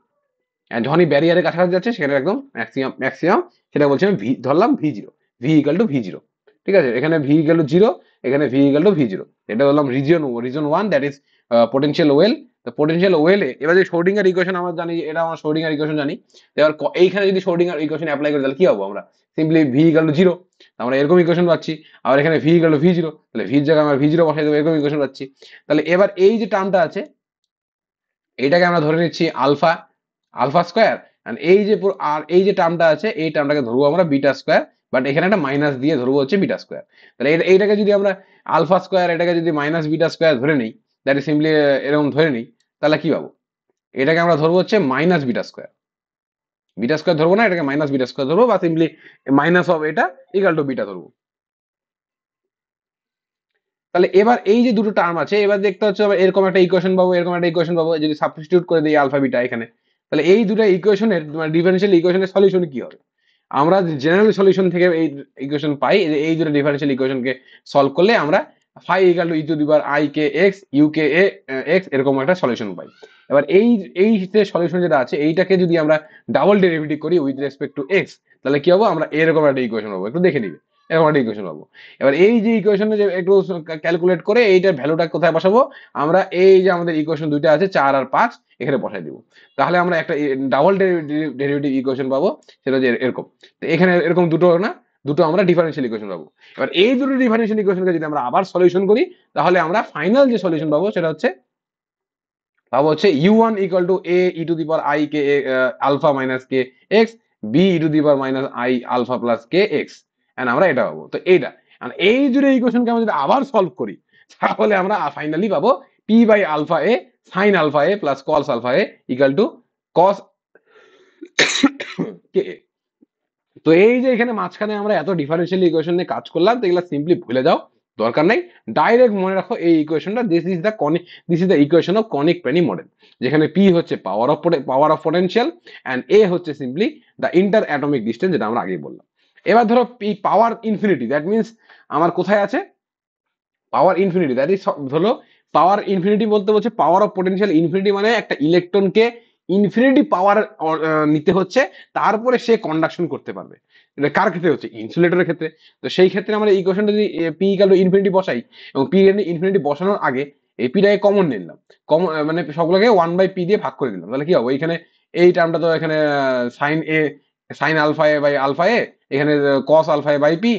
যখনই ব্যারিয়ারের কাছাকাছি যাচ্ছে সেটা একদম ম্যাক্সিমাম, সেটা বলছি আমি ভি ধরলাম, V zero, V equal to V zero. ঠিক আছে, এখানে ভি ইকাল টু জিরো, এখানে V equal to V zero. এটা ধরলাম reason one, that is potential well. তো পোটেনশিয়াল ওয়েলে এবার যে শোর্ডিঙ্গার ইকুয়েশন আমরা জানি, এটা আমরা শোর্ডিঙ্গার ইকুয়েশন জানি। এবার এইখানে যদি শোর্ডিঙ্গার ইকুয়েশন অ্যাপ্লাই করি, তাহলে কি হবো আমরা, simply V equal to zero, আমরা এরকম ইকুয়েশন পাচ্ছি। আবার এখানে V equal to V zero, তাহলে ভির জায়গায় আমরা ভি জিরো বসাই দেবো, এরকম ইকুয়েশন পাচ্ছি। তাহলে এবার এই যে টার্মটা আছে, এটাকে আমরা ধরে নিচ্ছি আলফা, আলফা স্কোয়ার। আর এই যে টার্মটা আছে, এই টার্মটাকে ধরবো আমরা বিটা স্কোয়ার, বাট এখানে একটা মাইনাস দিয়ে ধরবো হচ্ছে বিটা স্কোয়ার। তাহলে এইটাকে যদি আমরা আলফা স্কোয়ার, এটাকে যদি মাইনাস বিটা স্কোয়ার ধরে নিই, দ্যাট ইজ সিম্পলি এরকম ধরে নিই, তাহলে কি পাবো, এটাকে আমরা ধরবো হচ্ছে minus beta square. Beta square ধরবো না, এটাকে মাইনাস বিটা স্কোয়ার ধরবো, বা সিম্পলি মাইনাস অফ এটা ইকাল টু বিটা ধরবো। তাহলে এবার এই যে দুটো টার্ম আছে, এবার দেখতে হচ্ছে এরকম একটা ইকুয়েশন পাবো, এরকম একটা ইকুয়েশন পাবো, যদি সাবস্টিটিউট করে দিই আলফা বিটা এখানে, তাহলে এই দুটো ইকুয়েশনের ডিফারেন্সিয়াল ইকুয়েশনের সলিউশন কি হবে? আমরা জেনারেল সলিউশন থেকে এই ইকুয়েশন পাই, এই দুটো ডিফারেন্সিয়াল ইকুয়েশনকে সলভ করলে আমরা phi equal to E to the power I K X U K A X এরকম একটা সলিউশন পাই। এবার এই যে সলিউশন যেটা আছে, এইটাকে যদি আমরা ডাবল ডেরিভেটিভ করি উইথ রেসপেক্ট টু এক্স, তাহলে কি হবো, আমরা এরকম একটা ইকুয়েশন পাবো, একটু দেখে নিবে, এরকম একটা ইকুয়েশন পাবো। এবার এই যে ইকুয়েশনে যে একটু ক্যালকুলেট করে এইটার ভ্যালুটা কোথায় বসাবো, আমরা এই যে আমাদের ইকুয়েশন দুইটা আছে 4 আর 5, এখানে বসাই দিব। তাহলে আমরা একটা ডাবল ডেরিভেটিভ ইকুয়েশন পাবো, সেটা হচ্ছে এরকম। তো এখানে এরকম দুটো না, দুটো আমরা ডিফারেন্সিয়াল ইকুয়েশন পাবো। এবার এই দুটো ডিফারেন্সিয়াল ইকুয়েশনকে যদি আমরা আবার সলিউশন করি, তাহলে আমরা ফাইনাল যে সলিউশন পাবো সেটা হচ্ছে u1 equal to a e to the power I k alpha minus k x, b e to the power minus I alpha plus k x, and আমরা এটা পাবো। তো এইটা এই দুটো ইকুয়েশনকে আমরা যদি আবার সলভ করি, তাহলে আমরা ফাইনালি পাবো p by alpha a sin alpha a plus cos alpha a equal to cos k a। তো এই যে এখানে মাঝখানে আমরা এত ডিফারেন্সিয়াল ইকুয়েশন নিয়ে কাজ করলাম, তো এগুলো সিম্পলি ভুলে যাও, দরকার নাই। ডাইরেক্ট মনে রাখো এই ইকুয়েশনটা, this is the equation of Kronig Penney model, যেখানে পি হচ্ছে power of potential and A হচ্ছে simply the interatomic distance, যেটা আমরা আগেই বললাম। এবার ধরো P power infinity, that means আমার কোথায় আছে পাওয়ার ইনফিনিটি, দ্যাট ইজ হলো পাওয়ার ইনফিনিটি বলতে বলছে পাওয়ার অফ পোটেনশিয়াল ইনফিনিটি, মানে একটা ইলেকট্রনকে ইনফিনিটি পাওয়ার নিতে হচ্ছে, তারপরে সে কন্ডাকশন করতে পারবে। এটা কার ক্ষেত্রে হচ্ছে? ইনসুলেটরের ক্ষেত্রে। তো সেই ক্ষেত্রে আমরা ইকুয়েশনটা যদি পি ইকুয়াল টু ইনফিনিটি বসাই, এবং পি ইনফিনিটি বসানোর আগে এই পিটাকে কমন নিলাম, মানে সবগুলোকে 1/p দিয়ে ভাগ করে দিলাম, তাহলে কি হবে? এখানে এই টার্মটা তো এখানে sine alpha A by alpha A, এখানে cos alpha A by P,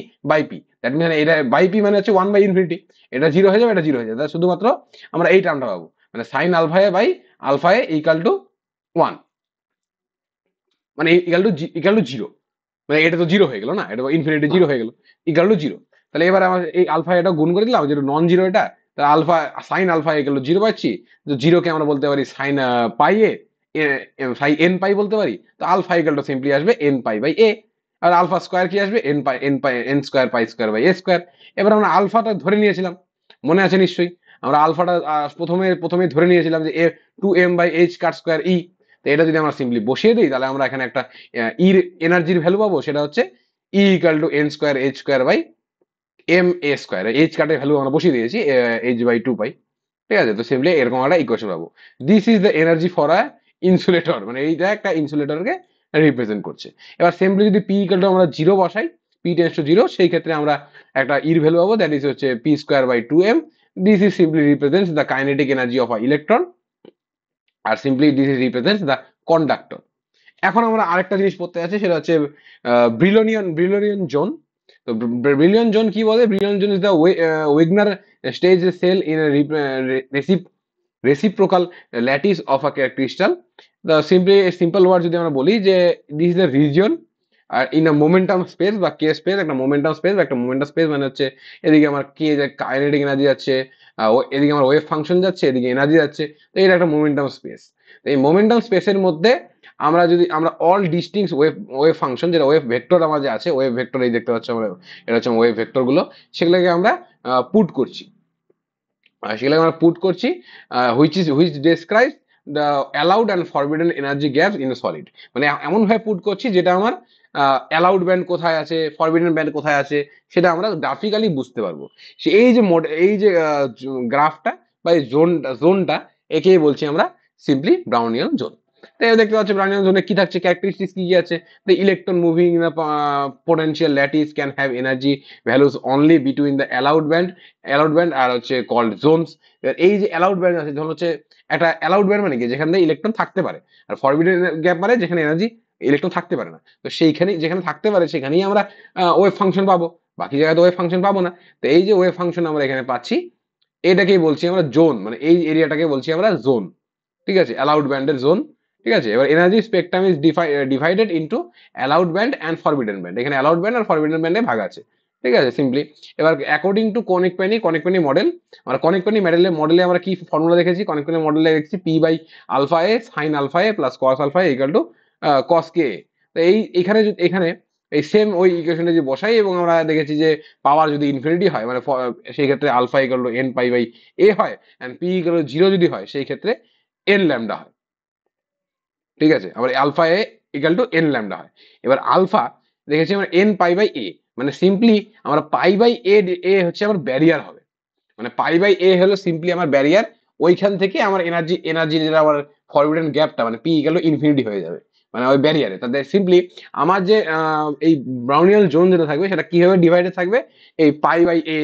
that means এটা বাই পি মানে হচ্ছে 1/ইনফিনিটি, এটা জিরো হয়ে যাবে, এটা জিরো হয়ে যাবে, শুধুমাত্র আমরা এই টার্মটা পাবো, মানে sine alpha A by alpha A equal to 1, মানে ইকাল টু জিরো, মানে এটা তো জিরো হয়ে গেল না, এটা ইনফিনিটি জিরো হয়ে গেল, ইকাল টু জিরো। তাহলে এবার আমার এই আলফা এটা গুণ করে দিলাম, যেটা নন জিরো এটা, তাহলে alpha sine alpha equal to zero পাচ্ছি। তো জিরোকে আমরা বলতে পারি সাইন পাই এ, সাই এন পাই বলতে পারি। তো আলফা ইকাল টু সিম্পলি আসবে এন পাই বাই এ, আর আলফা স্কোয়ার কি আসবে? N square pi square by A square. এবার আমরা আলফাটা ধরে নিয়েছিলাম, মনে আছে নিশ্চয়ই, আমরা আলফাটা প্রথমে ধরে নিয়েছিলাম যে এ 2m/h কাট স্কোয়ার ই। তো এটা যদি আমরা সিম্পলি বসিয়ে দিই, তাহলে আমরা এখানে একটা ইর এনার্জির ভ্যালু পাবো, সেটা হচ্ছে E equal to N square H square by M A square. H কার্ডের ভ্যালু আমরা বসিয়ে দিয়েছি এইচ বাই 2 পাই, ঠিক আছে? তো সিম্পলি এরকম একটা ইকুয়েশন পাবো। This is the energy for a insulator, মানে এইটা একটা ইনসুলেটরকে রিপ্রেজেন্ট করছে। এবার সিম্পলি যদি পি ইকাল টু আমরা জিরো বসাই, পি টেন্স টু জিরো, সেই ক্ষেত্রে আমরা একটা ইর ভ্যালু পাবো, দ্যাট ইজ হচ্ছে P square by 2m। This is simply represents the kinetic energy of a electron, আর simply this is represents the conductor. এখন আমরা আরেকটা জিনিস পড়তে আছে, সেটা হচ্ছে ব্রিলোনিয়ান জোন। তো ব্রিলিয়ন জোন কি বলে? Brillouin zone is the Wigner Seitz cell in reciprocal lattice of a crystal. The simple word যদি আমরা বলি যে this is the region are in a momentum space বা কে স্পেস, একটা মোমেন্টাম স্পেস বা একটা মোমেন্টাম স্পেস মানে হচ্ছে এদিকে আমার কে কাইনেটিক এনার্জি যাচ্ছে, এদিকে আমার ওয়েভ ফাংশন যাচ্ছে, এদিকে এনার্জি যাচ্ছে, তো এটা একটা মোমেন্টাম স্পেস। এই মোমেন্টাম স্পেসের মধ্যে আমরা অল ডিস্টিংক্ট ওয়েভ ফাংশন, যেটা ওয়েভ ভেক্টর আমার যে আছে, ওয়েভ ভেক্টর এই দেখতে পাচ্ছ আমরা, এটা হচ্ছে ওয়েভ ভেক্টর গুলো, সেগুলোকে আমরা পুট করছি, সেগুলোকে আমরা পুট করছি, which describes the allowed and forbidden energy gaps in solid. মানে এমন ভাবে পুট করছি যেটা আমার অ্যালাউড ব্যান্ড কোথায় আছে, ফরবিডেন ব্যান্ড কোথায় আছে, সেটা আমরা গ্রাফিক্যালি বুঝতে পারবো। এই যে গ্রাফটা বা এই জোনটা, একেই বলছি আমরা সিম্পলি ব্রাউনিয়ান জোন। তাই দেখতে পাচ্ছি ব্রাউনিয়ান জোনে কি থাকছে, ক্যারেক্টারিস্টিক্স কি কি আছে? The electron moving in the potential lattice can have energy values only between the allowed band আর হচ্ছে কল্ড জোনস। এই যে অ্যালাউড ব্যান্ড আছে, ধরুন হচ্ছে একটা অ্যালাউড ব্যান্ড মানে কি, যেখানে ইলেকট্রন থাকতে পারে, আর ফরবিডেন গ্যাপ মানে যেখানে এনার্জি ইলেকট্রন থাকতে পারে না। তো সেইখানে যেখানে থাকতে পারে সেখানেই আমরা ওয়েভ ফাংশন পাবো, বাকি জায়গায় তো ওয়েভ ফাংশন পাবো না। তো এই যে ওয়েভ ফাংশন আমরা এখানে পাচ্ছি, এটাকেই বলছি আমরা জোন, মানে এই এরিয়াটাকে বলছি আমরা জোন, ঠিক আছে? অ্যালাউড ব্যান্ডের জোন, ঠিক আছে? এবার energy spectrum is divided into allowed band and forbidden band, এখানে অ্যালাউড ব্যান্ড আর ফরবিডেন ব্যান্ডে ভাগ আছে, ঠিক আছে? সিম্পলি এবার according to Kronig Penney model, আমরা কনিক পেনি মডেলে আমরা কি ফর্মুলা দেখেছি? কনিক পেনি মডেলে দেখছি P by alpha A sine alpha A plus cos alpha A equal to cos K. তো এখানে এই সেম ওই ইকুয়েশনে যদি বসাই, এবং আমরা দেখেছি যে পাওয়ার যদি ইনফিনিটি হয়, মানে সেই ক্ষেত্রে alpha equal to N pi by A হয়, and P equal to zero যদি হয়, সেই ক্ষেত্রে এন ল্যামডা হয়, ঠিক আছে? আবার alpha A equal to N lambda হয়। এবার আলফা দেখেছি আমরা এন পাই বাই এ, মানে সিম্পলি আমরা পাই বাই এ হচ্ছে আমার ব্যারিয়ার হবে, মানে পাই বাই এ হলো সিম্পলি আমার ব্যারিয়ার, ওইখান থেকে আমার এনার্জি যেটা আমার ফরবিডেন গ্যাপটা, মানে পি ইকুয়াল টু ইনফিনিটি হয়ে যাবে, মানে ওই ব্যারিয়ারে। তাদের সিম্পলি আমার যে এই ব্রাউনিয়ান জোন যেটা থাকবে, সেটা কিভাবে ডিভাইডেড থাকবে? এই pi by A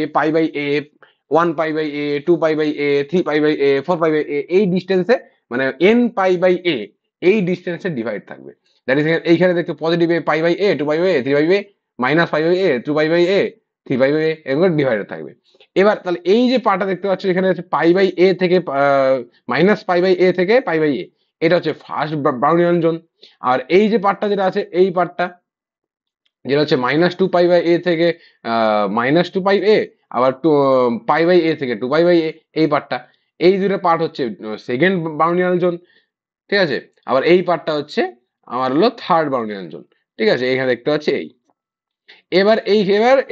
1 pi by A 2 pi by A 3 pi by A 4 pi by A, এই ডিস্টেন্সে, মানে এন পাই বাই এ এই ডিস্টেন্সে ডিভাইড থাকবে। দ্যাট ইজ এইখানে দেখতে positive A pi by A 2 pi by A 3 pi by A -π/a, 2π/a, 3π/a, এরকম ডিভাইডার থাকবে। এবার তাহলে এই যে পার্টটা দেখতে পাচ্ছ এখানে হচ্ছে π/a থেকে -π/a থেকে π/a, এটা হচ্ছে ফার্স্ট ব্রাউনিয়ান জোন। আর এই যে পার্টটা যেটা আছে, এই পার্টটা যেটা হচ্ছে -2π/a থেকে -2π/a, আবার π/a থেকে 2π/a, এই পার্টটা, এই দুটো পার্ট হচ্ছে সেকেন্ড বাউন্ডিয়াল জোন। ঠিক আছে, আবার এই পার্টটা হচ্ছে আমার হলো থার্ড বাউন্ডিয়াল জোন। ঠিক আছে, এখানে দেখতে পাচ্ছি এই।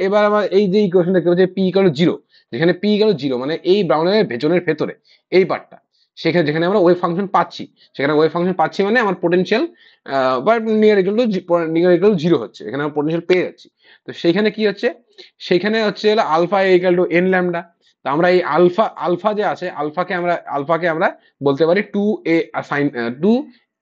এবার আমার এই যে ইকুয়েশন দেখতে পাচ্ছি পি ইকুয়াল জিরো, যেখানে পি ইকুয়াল জিরো মানে এই ব্রাউনের ভেতরের ভেতরে এই পার্টটা, সেখানে যেখানে আমরা ওয়েভ ফাংশন পাচ্ছি, সেখানে ওয়েভ ফাংশন পাচ্ছি মানে আমার পোটেনশিয়াল বা নিয়ার ইকুয়াল টু জিরো হচ্ছে, এখানে আমরা পোটেনশিয়াল পেয়ে যাচ্ছি। তো সেইখানে কি হচ্ছে, সেইখানে হচ্ছে হলো alpha equal to N lambda. তো আমরা এই আলফা আলফা যে আছে, আলফাকে আমরা বলতে পারি two A sine two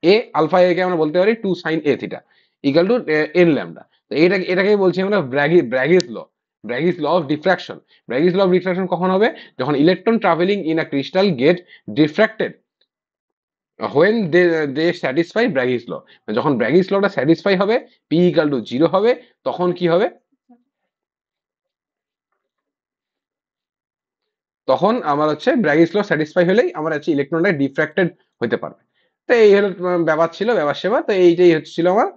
A, alpha A কে আমরা বলতে পারি two sine A theta equal to N lambda. তো এটাকে বলছি আমরা Bragg's law of diffraction. Bragg's law of diffraction কখন হবে, যখন electron travelling in a crystal get diffracted when they satisfy Bragg's law. যখন ব্র্যাগিস লটা স্যাটিসফাই হবে, পি ইকাল টু জিরো হবে, তখন কি হবে, তখন আমার হচ্ছে ব্র্যাগিস ল স্যাটিসফাই হলেই আমার হচ্ছে ইলেকট্রনটা ডিফ্র্যাক্টেড হতে পারবে। তো এই হলো ব্যাপার ছিল, ব্যাপার সেবা। তো এইটাই হচ্ছিল আমার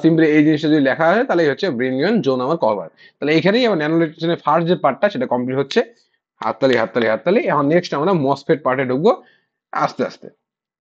সিম্পলি এই জিনিসটা যদি লেখা হয় তাহলে হচ্ছে ব্রিলিয়ান জোন আমার কভার। তাহলে এখানেই আমার ন্যানোলিথিয়ামের ফার্স্ট যে পার্টটা সেটা কমপ্লিট হচ্ছে। হাততালি হাততালি হাততালি। এখন নেক্সট আমরা মসফেট পার্টে ঢুকবো আস্তে আস্তে।